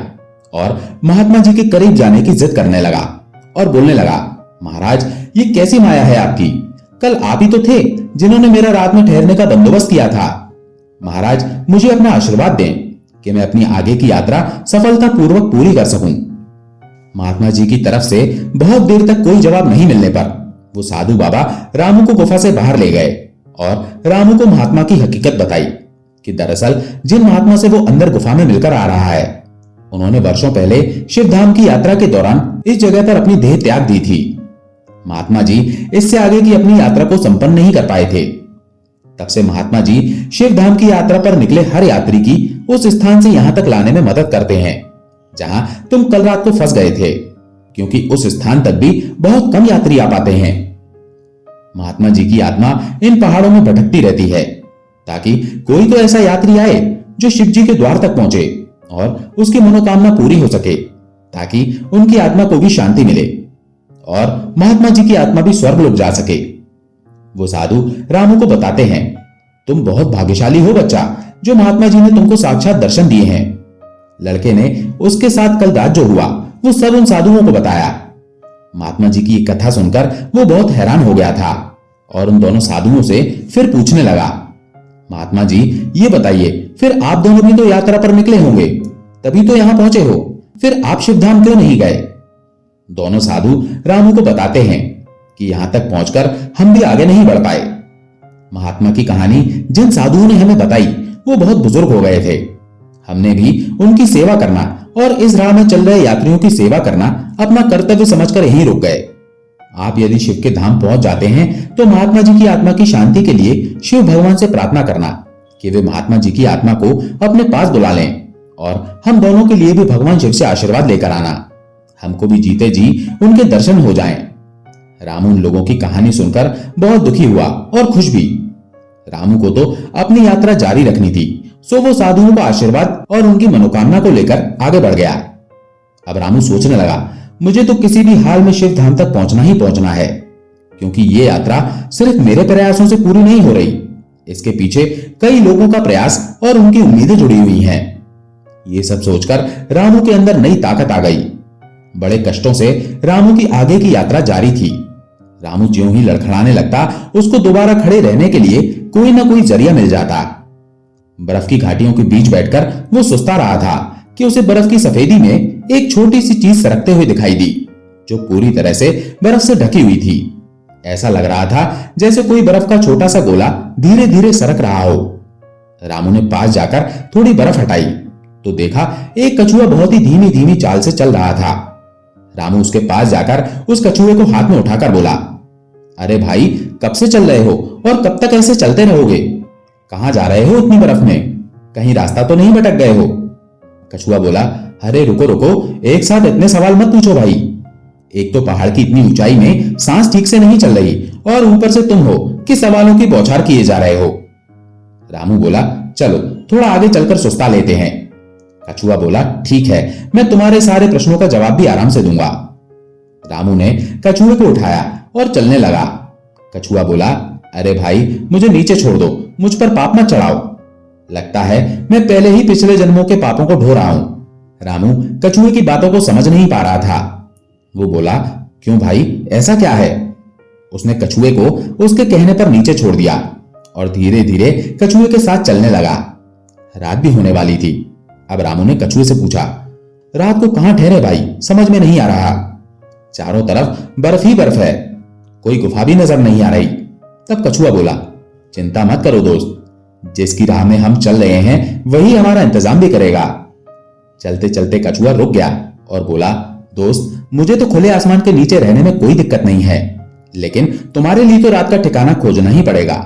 और महात्मा जी के करीब जाने की जिद करने लगा और बोलने लगा, महाराज ये कैसी माया है आपकी, कल आप ही तो थे जिन्होंने मेरा रात में ठहरने का बंदोबस्त किया था। महाराज, मुझे अपना आशीर्वाद दें कि मैं अपनी आगे की यात्रा सफलतापूर्वक पूरी कर सकूं। महात्मा जी की तरफ से बहुत देर तक कोई जवाब नहीं मिलने पर वो साधु बाबा रामू को गुफा से बाहर ले गए और रामू को महात्मा की हकीकत बताई कि दरअसल जिन महात्मा से वो अंदर गुफा में मिलकर आ रहा है, उन्होंने वर्षों पहले शिवधाम की यात्रा के दौरान इस जगह पर अपनी देह त्याग दी थी। महात्मा जी इससे आगे की अपनी यात्रा को संपन्न नहीं कर पाए थे। तब से महात्मा जी शिवधाम की यात्रा पर निकले हर यात्री की उस स्थान से यहां तक लाने में मदद करते हैं जहां तुम कल रात को फंस गए थे, क्योंकि उस स्थान तक भी बहुत कम यात्री आ पाते हैं। महात्मा जी की आत्मा इन पहाड़ों में भटकती रहती है ताकि कोई तो ऐसा यात्री आए जो शिव जी के द्वार तक पहुंचे और उसकी मनोकामना पूरी हो सके, ताकि उनकी आत्मा को भी शांति मिले और महात्मा जी की आत्मा भी स्वर्ग लोक जा सके। वो साधु रामू को बताते हैं, तुम बहुत भाग्यशाली हो बच्चा, जो महात्मा जी ने तुमको साक्षात दर्शन दिए हैं। लड़के ने उसके साथ कल रात जो हुआ वो सब उन साधुओं को बताया। महात्मा जी की कथा सुनकर वो बहुत हैरान हो गया था और उन दोनों साधुओं से फिर पूछने लगा, महात्मा जी ये बताइए, फिर आप दोनों भी तो यात्रा पर निकले होंगे, तभी तो यहां पहुंचे हो, फिर आप शिवधाम क्यों नहीं गए? दोनों साधु रामू को बताते हैं कि यहां तक पहुंचकर हम भी आगे नहीं बढ़ पाए। महात्मा की कहानी जिन साधुओं ने हमें बताई वो बहुत बुजुर्ग हो गए थे। हमने भी उनकी सेवा करना और इस राह में चल रहे यात्रियों की सेवा करना अपना कर्तव्य समझकर यहीं रुक गए। आप यदि शिव के धाम पहुंच जाते हैं तो महात्मा जी की आत्मा की शांति के लिए शिव भगवान से प्रार्थना करना कि वे महात्मा जी की आत्मा को अपने पास बुला लें और हम दोनों के लिए भी भगवान शिव से आशीर्वाद लेकर आना। हमको भी जीते जी उनके दर्शन हो जाएं। रामू उन लोगों की कहानी सुनकर बहुत दुखी हुआ और खुश भी। रामू को तो अपनी यात्रा जारी रखनी थी, सो वो साधुओं का आशीर्वाद और उनकी मनोकामना को लेकर आगे बढ़ गया। अब रामू सोचने लगा, मुझे तो किसी भी हाल में शिव धाम तक पहुंचना ही पहुंचना है, क्योंकि ये यात्रा सिर्फ मेरे प्रयासों से पूरी नहीं हो रही, इसके पीछे कई लोगों का प्रयास और उनकी उम्मीदें जुड़ी हुई हैं। ये सब सोचकर रामू के अंदर नई ताकत आ गई। बड़े कष्टों से रामू की आगे की यात्रा जारी थी। रामू ज्यों ही लड़खड़ाने लगता, उसको दोबारा खड़े रहने के लिए कोई ना कोई जरिया मिल जाता। बर्फ की घाटियों के बीच बैठकर वो सोचता रहा था कि उसे बर्फ की सफेदी में एक छोटी सी चीज सरकते हुए दिखाई दी, जो पूरी तरह से बर्फ से ढकी हुई थी। ऐसा लग रहा था जैसे कोई बर्फ का छोटा सा गोला धीरे धीरे सरक रहा हो। रामू ने पास जाकर थोड़ी बर्फ हटाई तो देखा एक कछुआ बहुत ही धीमी धीमी चाल से चल रहा था। रामू उसके पास जाकर उस कछुए को हाथ में उठाकर बोला, अरे भाई, कब से चल रहे हो और कब तक ऐसे चलते रहोगे? कहां जा रहे हो इतनी बर्फ में? कहीं रास्ता तो नहीं भटक गए हो? कछुआ बोला, अरे रुको रुको, एक साथ इतने सवाल मत पूछो भाई। एक तो पहाड़ की इतनी ऊंचाई में सांस ठीक से नहीं चल रही और ऊपर से तुम हो कि सवालों की बौछार किए जा रहे हो। रामू बोला, चलो थोड़ा आगे चलकर सुस्ता लेते हैं। कछुआ बोला, ठीक है, मैं तुम्हारे सारे प्रश्नों का जवाब भी आराम से दूंगा। रामू ने कछुए को उठाया और चलने लगा। कछुआ बोला, अरे भाई, मुझे नीचे छोड़ दो, मुझ पर पाप मत चढ़ाओ। लगता है मैं पहले ही पिछले जन्मों के पापों को ढो रहा हूं। रामू कछुए की बातों को समझ नहीं पा रहा था। वो बोला, क्यों भाई, ऐसा क्या है? उसने कछुए को उसके कहने पर नीचे छोड़ दिया और धीरे धीरे कछुए के साथ चलने लगा। रात भी होने वाली थी। अब रामू ने कछुए से पूछा, रात को कहां ठहरे भाई, समझ में नहीं आ रहा। चारों तरफ बर्फ ही बर्फ है, कोई गुफा भी नजर नहीं आ रही। तब कछुआ बोला, चिंता मत करो दोस्त, जिसकी राह में हम चल रहे हैं वही हमारा इंतजाम भी करेगा। चलते चलते कछुआ रुक गया और बोला, दोस्त, मुझे तो खुले आसमान के नीचे रहने में कोई दिक्कत नहीं है, लेकिन तुम्हारे लिए तो रात का ठिकाना खोजना ही पड़ेगा।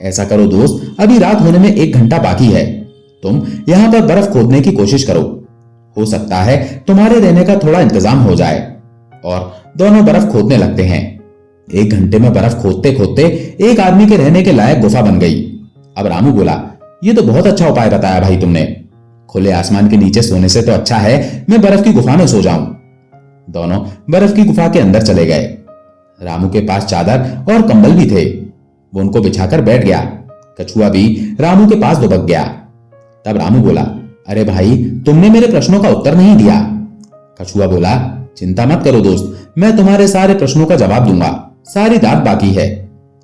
ऐसा करो दोस्त, अभी रात होने में 1 घंटा बाकी है, तुम यहां पर बर्फ खोदने की कोशिश करो, हो सकता है तुम्हारे रहने का थोड़ा इंतजाम हो जाए। और दोनों बर्फ खोदने लगते हैं। 1 घंटे में बर्फ खोदते खोदते एक आदमी के रहने के लायक गुफा बन गई। अब रामू बोला, ये तो बहुत अच्छा उपाय बताया भाई तुमने, खुले आसमान के नीचे सोने से तो अच्छा है मैं बर्फ की गुफा में सो जाऊं। दोनों बर्फ की गुफा के अंदर चले गए। रामू के पास चादर और कंबल भी थे, वो उनको बिछाकर बैठ गया। कछुआ भी रामू के पास दुबक गया। तब रामू बोला, अरे भाई, तुमने मेरे प्रश्नों का उत्तर नहीं दिया। कछुआ बोला, चिंता मत करो दोस्त, मैं तुम्हारे सारे प्रश्नों का जवाब दूंगा, सारी रात बाकी है,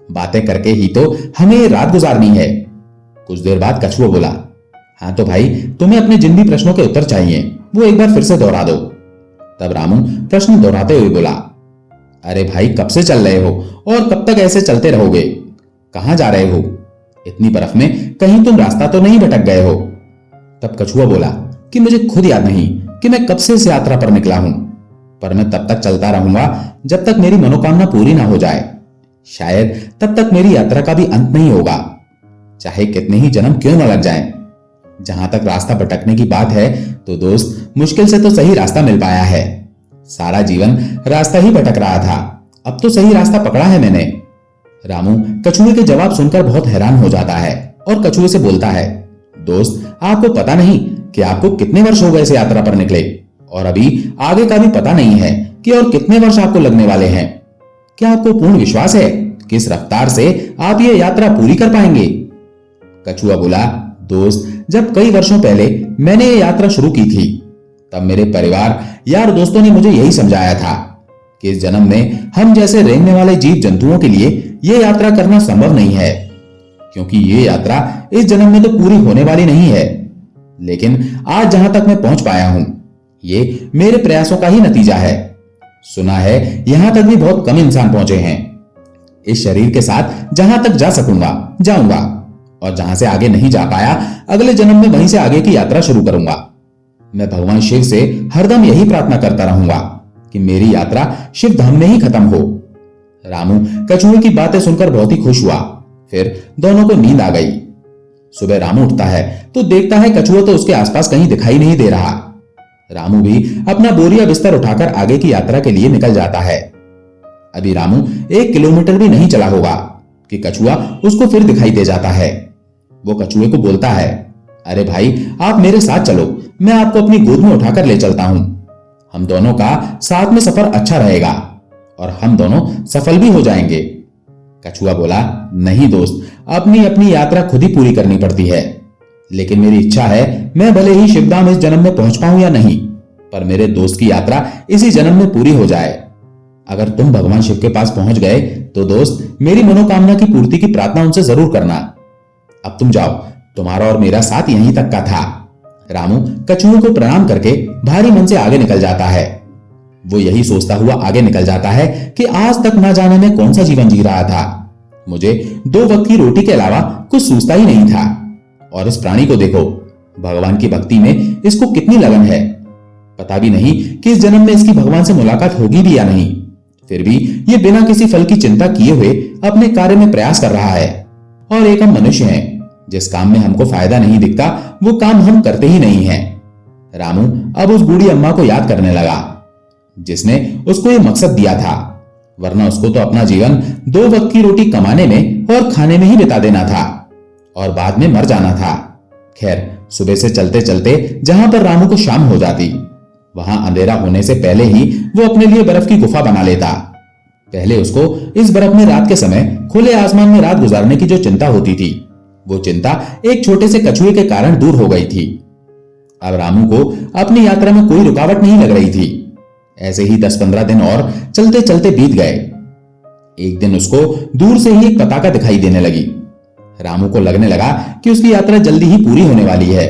बातें करके ही तो हमें ये रात गुजारनी है। कुछ देर बाद कछुआ बोला, हाँ तो भाई तुम्हें अपने जिन भी प्रश्नों के उत्तर चाहिए वो एक बार फिर से दोहरा दो। तब रामू प्रश्न दोहराते हुए बोला, अरे भाई कब से चल रहे हो और कब तक ऐसे चलते रहोगे? कहां जा रहे हो? इतनी बर्फ में कहीं तुम रास्ता तो नहीं भटक गए हो? तब कछुआ बोला कि मुझे खुद याद नहीं कि मैं कब से इस यात्रा पर निकला हूं, पर मैं तब तक चलता रहूंगा जब तक मेरी मनोकामना पूरी ना हो जाए। शायद तब तक मेरी यात्रा का भी अंत नहीं होगा, चाहे कितने ही जन्म क्यों न लग जाएं। जहां तक रास्ता भटकने की बात है तो दोस्त मुश्किल से तो सही रास्ता मिल पाया है। सारा जीवन रास्ता ही भटक रहा था, अब तो सही रास्ता पकड़ा है मैंने। रामू कछुए के जवाब सुनकर बहुत हैरान हो जाता है और कछुए से बोलता है, दोस्त आपको पता नहीं कि आपको कितने वर्ष हो गए इस यात्रा पर निकले, और अभी आगे का भी पता नहीं है कि और कितने वर्ष आपको लगने वाले हैं। क्या आपको पूर्ण विश्वास है कि इस रफ्तार से आप ये यात्रा पूरी कर पाएंगे? कछुआ बोला, दोस्त जब कई वर्षों पहले मैंने ये यात्रा शुरू की थी तब मेरे परिवार यार दोस्तों ने मुझे यही समझाया था कि इस जन्म में हम जैसे रेंगने वाले जीव जंतुओं के लिए ये यात्रा करना संभव नहीं है, क्योंकि ये यात्रा इस जन्म में तो पूरी होने वाली नहीं है। लेकिन आज जहां तक मैं पहुंच पाया हूं ये मेरे प्रयासों का ही नतीजा है। सुना है यहां तक भी बहुत कम इंसान पहुंचे हैं। इस शरीर के साथ जहां तक जा सकूंगा जाऊंगा, और जहां से आगे नहीं जा पाया अगले जन्म में वहीं से आगे की यात्रा शुरू करूंगा। मैं भगवान शिव से हरदम यही प्रार्थना करता रहूंगा कि मेरी यात्रा शिव धाम में ही खत्म हो। रामू कछुए की बातें सुनकर बहुत ही खुश हुआ। फिर दोनों को नींद आ गई। सुबह रामू उठता है तो देखता है कछुआ तो उसके आसपास कहीं दिखाई नहीं दे रहा। रामू भी अपना बोरिया बिस्तर उठाकर आगे की यात्रा के लिए निकल जाता है। अभी रामू 1 किलोमीटर भी नहीं चला होगा कि कछुआ उसको फिर दिखाई दे जाता है। वो कछुए को बोलता है, अरे भाई आप मेरे साथ चलो, मैं आपको अपनी गोद में उठाकर ले चलता हूं। हम दोनों का साथ में सफर अच्छा रहेगा और हम दोनों सफल भी हो जाएंगे। कछुआ बोला, नहीं दोस्त, अपनी अपनी यात्रा खुद ही पूरी करनी पड़ती है। लेकिन मेरी इच्छा है मैं भले ही शिवधाम इस जन्म में पहुंच पाऊं या नहीं, पर मेरे दोस्त की यात्रा इसी जन्म में पूरी हो जाए। अगर तुम भगवान शिव के पास पहुंच गए तो दोस्त मेरी मनोकामना की पूर्ति की प्रार्थना उनसे जरूर करना। अब तुम जाओ, तुम्हारा और मेरा साथ यहीं तक का था। रामू कछुए को प्रणाम करके भारी मन से आगे निकल जाता है। वो यही सोचता हुआ आगे निकल जाता है कि आज तक ना जाने में कौन सा जीवन जी रहा था। मुझे 2 वक्त की रोटी के अलावा कुछ सूझता ही नहीं था। और इस प्राणी को देखो, भगवान की भक्ति में इसको कितनी लगन है। पता भी नहीं कि इस जन्म में इसकी भगवान से मुलाकात होगी भी या नहीं, फिर भी ये बिना किसी फल की चिंता किए हुए अपने कार्य में प्रयास कर रहा है। और एक हम मनुष्य हैं, जिस काम में हमको फायदा नहीं दिखता वो काम हम करते ही नहीं हैं। रामू अब उस बूढ़ी अम्मा को याद करने लगा जिसने उसको ये मकसद दिया था, वरना उसको तो अपना जीवन 2 वक्त की रोटी कमाने में और खाने में ही बिता देना था और बाद में मर जाना था। खैर सुबह से चलते चलते जहां पर रामू को शाम हो जाती, वहां अंधेरा होने से पहले ही वो अपने लिए बर्फ की गुफा बना लेता। पहले उसको इस बर्फ में रात के समय खुले आसमान में रात गुजारने की जो चिंता होती थी, वो चिंता एक छोटे से कछुए के कारण दूर हो गई थी। अब रामू को अपनी यात्रा में कोई रुकावट नहीं लग रही थी। ऐसे ही 10-15 दिन और चलते चलते बीत गए। एक दिन उसको दूर से ही एक पताका दिखाई देने लगी। रामू को लगने लगा कि उसकी यात्रा जल्दी ही पूरी होने वाली है।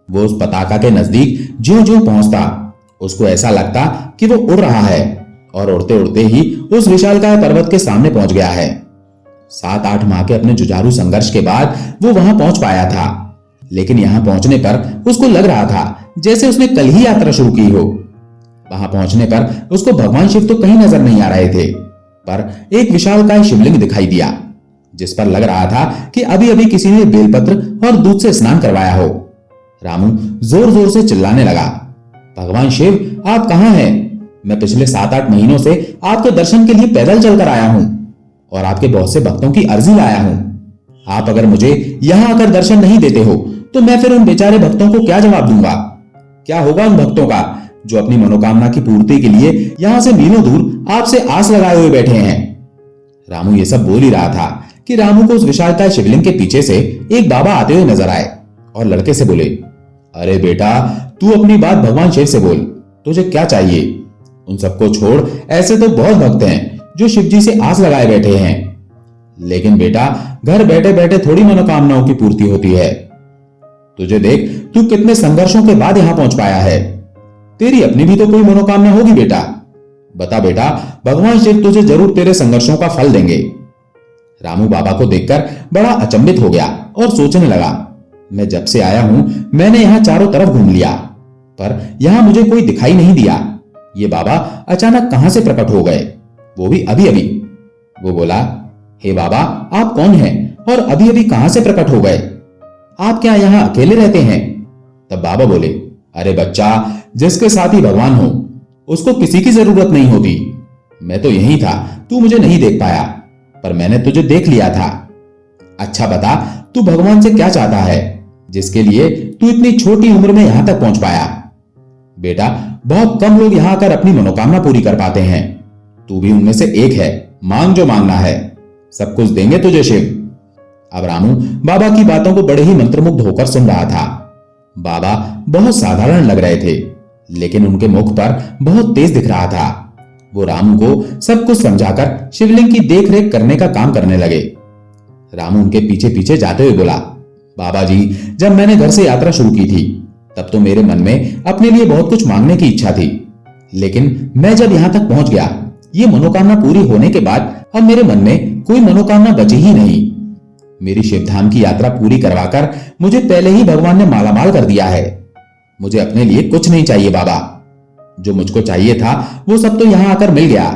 वो उस पताका के नजदीक ज्यों-ज्यों पहुंचता, उसको ऐसा लगता कि वो उड़ रहा है और उड़ते उड़ते ही उस विशालकाय पर्वत के सामने पहुंच गया है। 7-8 माह के अपने जुझारू संघर्ष के बाद वो वहां पहुंच पाया था, लेकिन यहां पहुंचने पर उसको लग रहा था जैसे उसने कल ही यात्रा शुरू की हो। वहां पहुंचने पर उसको भगवान शिव तो कहीं नजर नहीं आ रहे थे, पर एक विशालकाय शिवलिंग दिखाई दिया जिस पर लग रहा था कि अभी अभी किसी ने बेलपत्र और दूध से स्नान करवाया हो। रामू जोर जोर से चिल्लाने लगा, भगवान शिव आप कहां हैं? मैं पिछले 7-8 महीनों से आपके दर्शन के लिए पैदल चलकर आया हूं और आपके बहुत से भक्तों की अर्जी लाया हूं। आप अगर मुझे यहां आकर दर्शन नहीं देते हो तो मैं फिर उन बेचारे भक्तों को क्या जवाब दूंगा? क्या होगा उन भक्तों का जो अपनी मनोकामना की पूर्ति के लिए यहां से मीलों दूर आपसे आस लगाए हुए बैठे हैं? रामू ये सब बोल ही रहा था कि रामू को उस विशालकाय शिवलिंग के पीछे से एक बाबा आते हुए नजर आए और लड़के से बोले, अरे बेटा तू अपनी बात भगवान शिव से बोल, तुझे क्या चाहिए? उन सबको छोड़, ऐसे तो बहुत भक्त हैं जो शिव जी से आस लगाए बैठे हैं। लेकिन बेटा, घर बैठे बैठे थोड़ी मनोकामनाओं की पूर्ति होती है। तुझे देख, तू कितने संघर्षों के बाद यहां पहुंच पाया है। तेरी अपनी भी तो कोई मनोकामना होगी बेटा। बता बेटा, भगवान शिव तुझे जरूर तेरे संघर्षों का फल देंगे। रामू बाबा को देखकर बड़ा अचंभित हो गया और सोचने लगा, मैं जब से आया हूं मैंने यहां चारों तरफ घूम लिया, पर यहां मुझे कोई दिखाई नहीं दिया। ये बाबा अचानक कहां से प्रकट हो गए, वो भी अभी अभी। वो बोला, हे बाबा, आप कौन हैं और अभी अभी कहां से प्रकट हो गए? आप क्या यहां अकेले रहते हैं? तब बाबा बोले, अरे बच्चा, जिसके साथ ही भगवान हो उसको किसी की जरूरत नहीं होती। मैं तो यही था, तू मुझे नहीं देख पाया, पर मैंने तुझे देख लिया था। अच्छा बता, तू भगवान से क्या चाहता है जिसके लिए तू इतनी छोटी उम्र में यहां तक पहुंच पाया? बेटा, बहुत कम लोग यहां आकर अपनी मनोकामना पूरी कर पाते हैं। तू भी उनमें से एक है। मांग जो मांगना है, सब कुछ देंगे तुझे शिव। अब रामू बाबा की बातों को बड़े ही मंत्रमुग्ध होकर सुन रहा था। बाबा बहुत साधारण लग रहे थे, लेकिन उनके मुख पर बहुत तेज दिख रहा था। वो रामू को सब कुछ समझाकर शिवलिंग की देखरेख करने का काम करने लगे। रामू उनके पीछे पीछे जाते हुए बोला, बाबा जी, जब मैंने घर से यात्रा शुरू की थी तब तो मेरे मन में अपने लिए बहुत कुछ मांगने की इच्छा थी, लेकिन मैं जब यहां तक पहुंच गया, ये मनोकामना पूरी होने के बाद अब मेरे मन में कोई मनोकामना बची ही नहीं। मेरी शिवधाम की यात्रा पूरी करवाकर मुझे पहले ही भगवान ने मालामाल कर दिया है। मुझे अपने लिए कुछ नहीं चाहिए बाबा। जो मुझको चाहिए था वो सब तो यहां आकर मिल गया,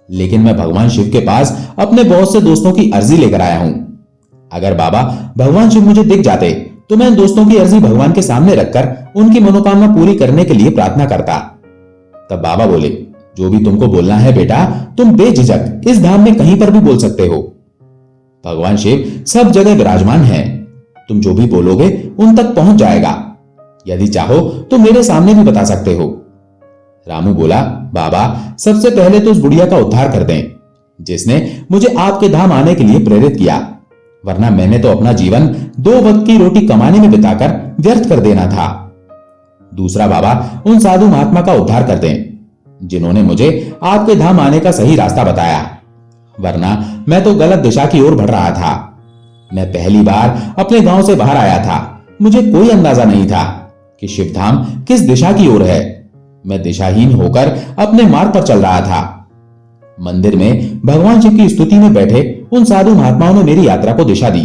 लेकिन मैं भगवान शिव के पास अपने बहुत से दोस्तों की अर्जी लेकर आया हूं। अगर बाबा भगवान शिव मुझे दिख जाते तो मैं इन दोस्तों की अर्जी भगवान के सामने रखकर उनकी मनोकामना पूरी करने के लिए प्रार्थना करता। तब बाबा बोले, जो भी तुमको बोलना है बेटा, तुम बेझिझक इस धाम में कहीं पर भी बोल सकते हो। भगवान शिव सब जगह विराजमान हैं। तुम जो भी बोलोगे उन तक पहुंच जाएगा। यदि चाहो तो मेरे सामने भी बता सकते हो। रामू बोला, बाबा, सबसे पहले तो उस बुढ़िया का उद्धार कर दें जिसने मुझे आपके धाम आने के लिए प्रेरित किया, वरना मैंने तो अपना जीवन 2 वक्त की रोटी कमाने में बिताकर व्यर्थ कर देना था। दूसरा बाबा, उन साधु महात्मा का उद्धार कर दें जिन्होंने मुझे आपके धाम आने का सही रास्ता बताया, वरना मैं तो गलत दिशा की ओर बढ़ रहा था। मैं पहली बार अपने गांव से बाहर आया था, मुझे कोई अंदाजा नहीं था कि शिवधाम किस दिशा की ओर है। मैं दिशाहीन होकर अपने मार्ग पर चल रहा था। मंदिर में भगवान शिव की स्तुति में बैठे उन साधु महात्माओं ने मेरी यात्रा को दिशा दी।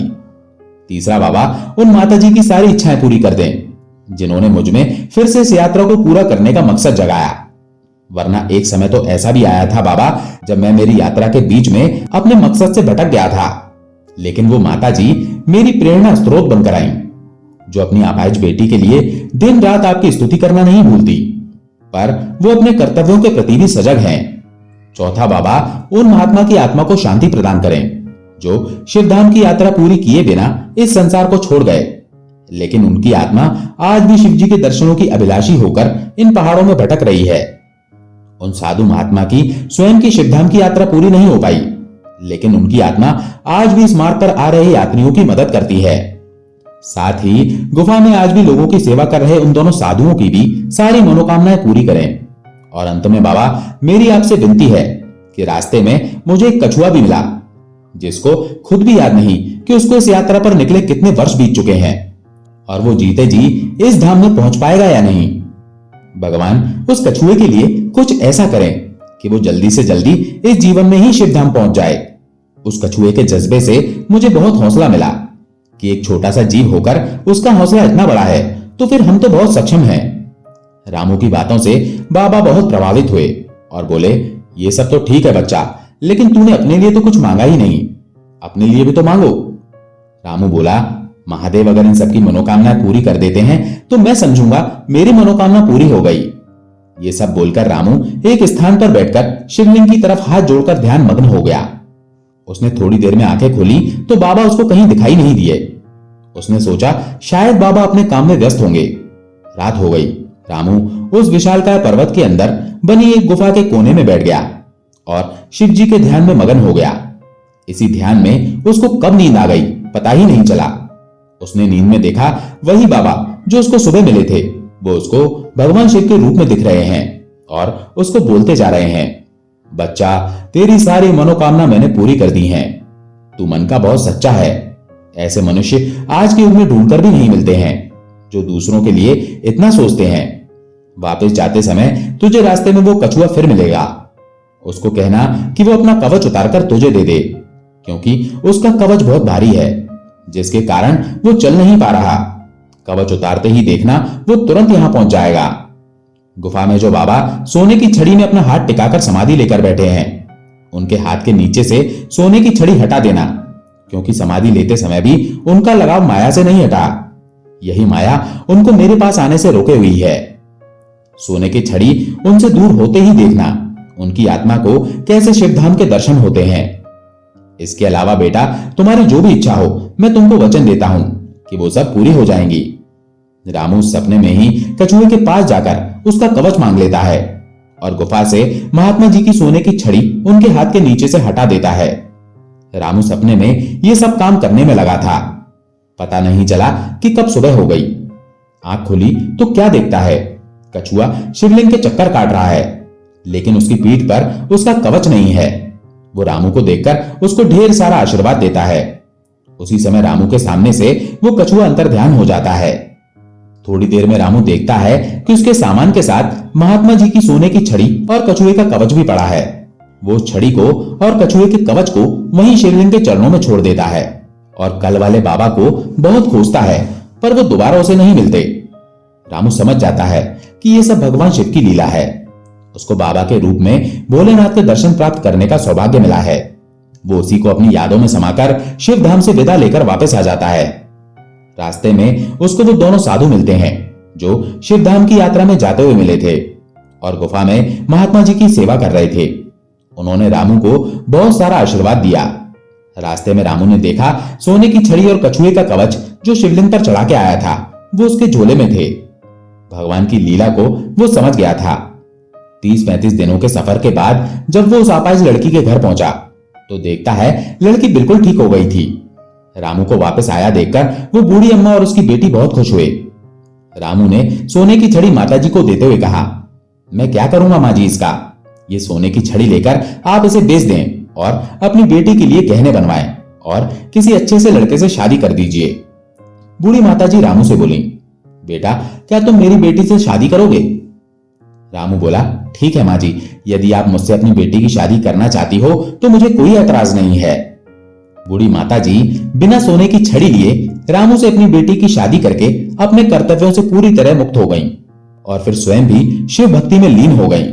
तीसरा बाबा, उन माताजी की सारी इच्छाएं पूरी कर दें जिन्होंने मुझ में फिर से इस यात्रा को पूरा करने का मकसद जगाया, वरना एक समय तो ऐसा भी आया था बाबा जब मैं मेरी यात्रा के बीच में अपने मकसद से भटक गया था, लेकिन वो माताजी मेरी प्रेरणा स्रोत बनकर आईं, जो अपनी अपाहिज बेटी के लिए दिन रात आपकी स्तुति करना नहीं भूलती, पर वो अपने कर्तव्यों के प्रति भी सजग हैं। चौथा बाबा, उन महात्मा की आत्मा को शांति प्रदान करें जो शिवधाम की यात्रा पूरी किए बिना इस संसार को छोड़ गए, लेकिन उनकी आत्मा आज भी शिवजी के दर्शनों की अभिलाषी होकर इन पहाड़ों में भटक रही है। उन साधु महात्मा की स्वयं की शिवधाम की यात्रा पूरी नहीं हो पाई, लेकिन उनकी आत्मा आज भी इस मार्ग पर आ रहे यात्रियों की मदद करती है। साथ ही गुफा में आज भी लोगों की सेवा कर रहे उन दोनों साधुओं की भी सारी मनोकामनाएं पूरी करें। और अंत में बाबा, मेरी आपसे विनती है कि रास्ते में मुझे एक कछुआ भी मिला जिसको खुद भी याद नहीं कि उसको इस यात्रा पर निकले कितने वर्ष बीत चुके हैं और वो जीते जी इस धाम में पहुंच पाएगा या नहीं। भगवान उस कछुए के लिए कुछ ऐसा करें कि वो जल्दी से जल्दी इस जीवन में ही शिवधाम पहुंच जाए। उस कछुए के जज्बे से मुझे बहुत हौसला मिला कि एक छोटा सा जीव होकर उसका हौसला इतना बड़ा है तो फिर हम तो बहुत सक्षम हैं। रामू की बातों से बाबा बहुत प्रभावित हुए और बोले, ये सब तो ठीक है बच्चा, लेकिन तूने अपने लिए तो कुछ मांगा ही नहीं, अपने लिए भी तो मांगो। रामू बोला, महादेव अगर इन सबकी मनोकामनाएं पूरी कर देते हैं तो मैं समझूंगा मेरी मनोकामना पूरी हो गई। ये सब बोलकर रामू एक स्थान पर बैठकर शिवलिंग की तरफ हाथ जोड़कर ध्यान मग्न हो गया। उसने थोड़ी देर में आंखें खोली तो बाबा उसको कहीं दिखाई नहीं दिए। उसने सोचा शायद बाबा अपने काम में व्यस्त होंगे। रात हो गई। रामू उस विशालकाय पर्वत के अंदर बनी एक गुफा के कोने में बैठ गया और शिवजी के ध्यान में मगन हो गया। इसी ध्यान में उसको कब नींद आ गई पता ही नहीं चला। उसने नींद में देखा वही बाबा जो उसको सुबह मिले थे, वो उसको भगवान शिव के रूप में दिख रहे हैं और उसको बोलते जा रहे हैं, बच्चा, तेरी सारी मनोकामना मैंने पूरी कर दी हैं। तू मन का बहुत सच्चा है। ऐसे मनुष्य आज के युग में ढूंढकर भी नहीं मिलते हैं जो दूसरों के लिए इतना सोचते हैं। वापस जाते समय तुझे रास्ते में वो कछुआ फिर मिलेगा। उसको कहना कि वो अपना कवच उतारकर तुझे दे दे, क्योंकि उसका कवच बहुत भारी है, जिसके कारण वो चल नहीं पा रहा। कवच उतारते ही देखना वो तुरंत यहां पहुंच जाएगा। गुफा में जो बाबा सोने की छड़ी में अपना हाथ टिकाकर समाधि लेकर बैठे हैं, उनके हाथ के नीचे से सोने की छड़ी हटा देना, क्योंकि समाधि लेते समय भी उनका लगाव माया से नहीं हटा। यही माया उनको मेरे पास आने से रोके हुई है। सोने की छड़ी उनसे दूर होते ही देखना उनकी आत्मा को कैसे शिवधाम के दर्शन होते हैं। इसके अलावा बेटा, तुम्हारी जो भी इच्छा हो मैं तुमको वचन देता हूं कि वो सब पूरी हो जाएंगी। रामू सपने में ही कछुए के पास जाकर उसका कवच मांग लेता है और गुफा से महात्मा जी की सोने की छड़ी उनके हाथ के नीचे से हटा देता है। रामू सपने में ये सब काम करने में लगा था। पता नहीं चला कि कब सुबह हो गई। आंख खुली तो क्या देखता है, कछुआ शिवलिंग के चक्कर काट रहा है, लेकिन उसकी पीठ पर उसका कवच नहीं है। वो रामू को देखकर उसको ढेर सारा आशीर्वाद देता है। उसी समय रामू के सामने से वो कछुआ अंतर्ध्यान हो जाता है। थोड़ी देर में रामू देखता है कि उसके सामान के साथ महात्मा जी की सोने की छड़ी और कछुए का कवच भी पड़ा है। वो छड़ी को और कछुए के कवच को वहीं शिवलिंग के चरणों में छोड़ देता है और कल वाले बाबा को बहुत खोजता है, पर वो दोबारा उसे नहीं मिलते। रामू समझ जाता है कि ये सब भगवान शिव की लीला है। उसको बाबा के रूप में भोलेनाथ के दर्शन प्राप्त करने का सौभाग्य मिला है। वो उसी को अपनी यादों में समाकर शिव धाम से विदा लेकर वापस आ जाता है। रास्ते में उसको वो दोनों साधु मिलते हैं जो शिव धाम की यात्रा में जाते हुए मिले थे और गुफा में महात्मा जी की सेवा कर रहे थे। उन्होंने रामू को बहुत सारा आशीर्वाद दिया। रास्ते में रामू ने देखा सोने की छड़ी और कछुए का कवच जो शिवलिंग पर चढ़ा के आया था वो उसके झोले में थे। भगवान की लीला को वो समझ गया था। 30-35 दिनों के सफर के बाद जब वो उस अपाहिज लड़की के घर पहुंचा तो देखता है लड़की बिल्कुल ठीक हो गई थी। रामू को वापस आया देखकर वो बूढ़ी अम्मा और उसकी बेटी बहुत खुश हुए। रामू ने सोने की छड़ी माताजी को देते हुए कहा, मैं क्या करूंगा माँ जी इसका। ये सोने की छड़ी लेकर आप इसे बेच दें और अपनी बेटी के लिए गहने बनवाएं और किसी अच्छे से लड़के से शादी कर दीजिए। बूढ़ी माताजी रामू से बोली, बेटा क्या तुम मेरी बेटी से शादी करोगे? रामू बोला, ठीक है माँ जी, यदि आप मुझसे अपनी बेटी की शादी करना चाहती हो तो मुझे कोई ऐतराज नहीं है। बूढ़ी माताजी बिना सोने की छड़ी लिए रामू से अपनी बेटी की शादी करके अपने कर्तव्यों से पूरी तरह मुक्त हो गईं और फिर स्वयं भी शिव भक्ति में लीन हो गईं।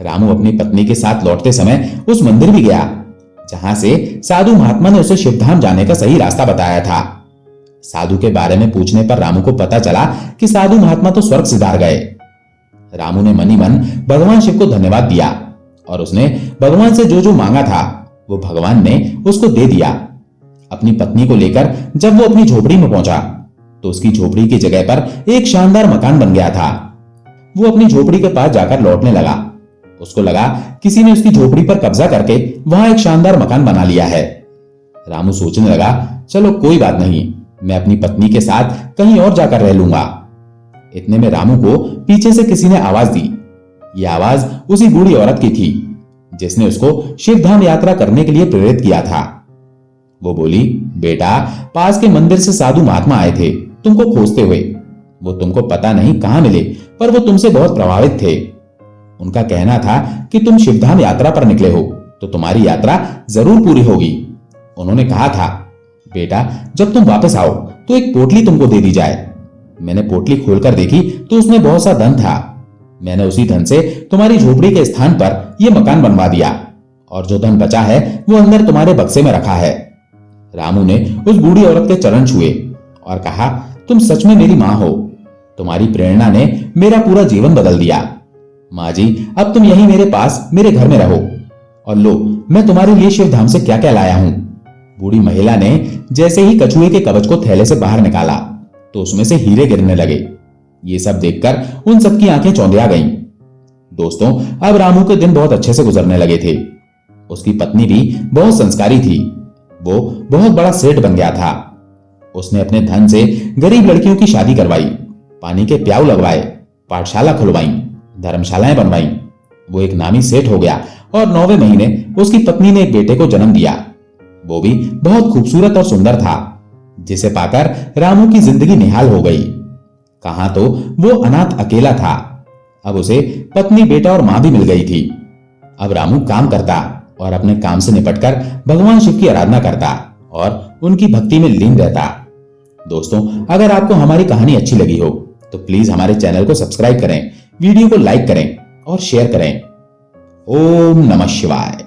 रामू अपनी पत्नी के साथ लौटते समय उस मंदिर भी गया जहां से साधु महात्मा ने उसे शिवधाम जाने का सही रास्ता बताया था। साधु के बारे में पूछने पर रामू को पता चला कि साधु महात्मा तो स्वर्ग सिधार गए। रामू ने मनी मन भगवान शिव को धन्यवाद दिया और उसने भगवान से जो जो मांगा था वो भगवान ने उसको दे दिया। अपनी पत्नी को लेकर जब वो अपनी झोपड़ी में पहुंचा तो उसकी झोपड़ी की जगह पर एक शानदार मकान बन गया था। वो अपनी झोपड़ी के पास जाकर लौटने लगा। उसको लगा किसी ने उसकी झोपड़ी पर कब्जा करके वहां एक शानदार मकान बना लिया है। रामू सोचने लगा, चलो कोई बात नहीं, मैं अपनी पत्नी के साथ कहीं और जाकर रह लूंगा। इतने में रामू को पीछे से किसी ने आवाज दी। यह आवाज उसी बूढ़ी औरत की थी जिसने उसको शिवधाम यात्रा करने के लिए प्रेरित किया था। वो बोली, बेटा पास के मंदिर से साधु महात्मा आए थे तुमको खोजते हुए। वो तुमको पता नहीं कहां मिले, पर वो तुमसे बहुत प्रभावित थे। उनका कहना था कि तुम शिवधाम यात्रा पर निकले हो तो तुम्हारी यात्रा जरूर पूरी होगी। उन्होंने कहा था, बेटा जब तुम वापस आओ तो एक पोटली तुमको दे दी जाए। मैंने पोटली खोलकर देखी तो उसमें बहुत सा धन था। मैंने उसी धन से तुम्हारी झोपड़ी के स्थान पर यह मकान बनवा दिया और जो धन बचा है वो अंदर तुम्हारे बक्से में रखा है। रामू ने उस बूढ़ी औरत के चरण छुए और कहा, तुम सच में मेरी माँ हो। तुम्हारी प्रेरणा ने मेरा पूरा जीवन बदल दिया। माँ जी अब तुम यहीं मेरे पास मेरे घर में रहो और लो मैं तुम्हारे लिए शिवधाम से क्या क्या लाया हूं। बूढ़ी महिला ने जैसे ही कछुए के कवच को थैले से बाहर निकाला तो उसमें से हीरे गिरने लगे। ये सब देखकर उन सबकी आंखें चौंधिया गईं। दोस्तों अब रामू के दिन बहुत अच्छे से गुजरने लगे थे। उसकी पत्नी भी बहुत संस्कारी थी। वो बहुत बड़ा सेठ बन गया था। उसने अपने धन से गरीब लड़कियों की शादी करवाई, पानी के प्याऊ लगवाए, पाठशाला खुलवाई, धर्मशालाएं बनवाई। वो एक नामी सेठ हो गया और 9वें महीने उसकी पत्नी ने एक बेटे को जन्म दिया। वो भी बहुत खूबसूरत और सुंदर था, जिसे पाकर रामू की जिंदगी निहाल हो गई। कहां तो वो अनाथ अकेला था, अब उसे पत्नी, बेटा और मां भी मिल गई थी। अब रामू काम करता और अपने काम से निपटकर भगवान शिव की आराधना करता और उनकी भक्ति में लीन रहता। दोस्तों, अगर आपको हमारी कहानी अच्छी लगी हो तो प्लीज हमारे चैनल को सब्सक्राइब करें, वीडियो को लाइक करें और शेयर करें। ओम नमः शिवाय।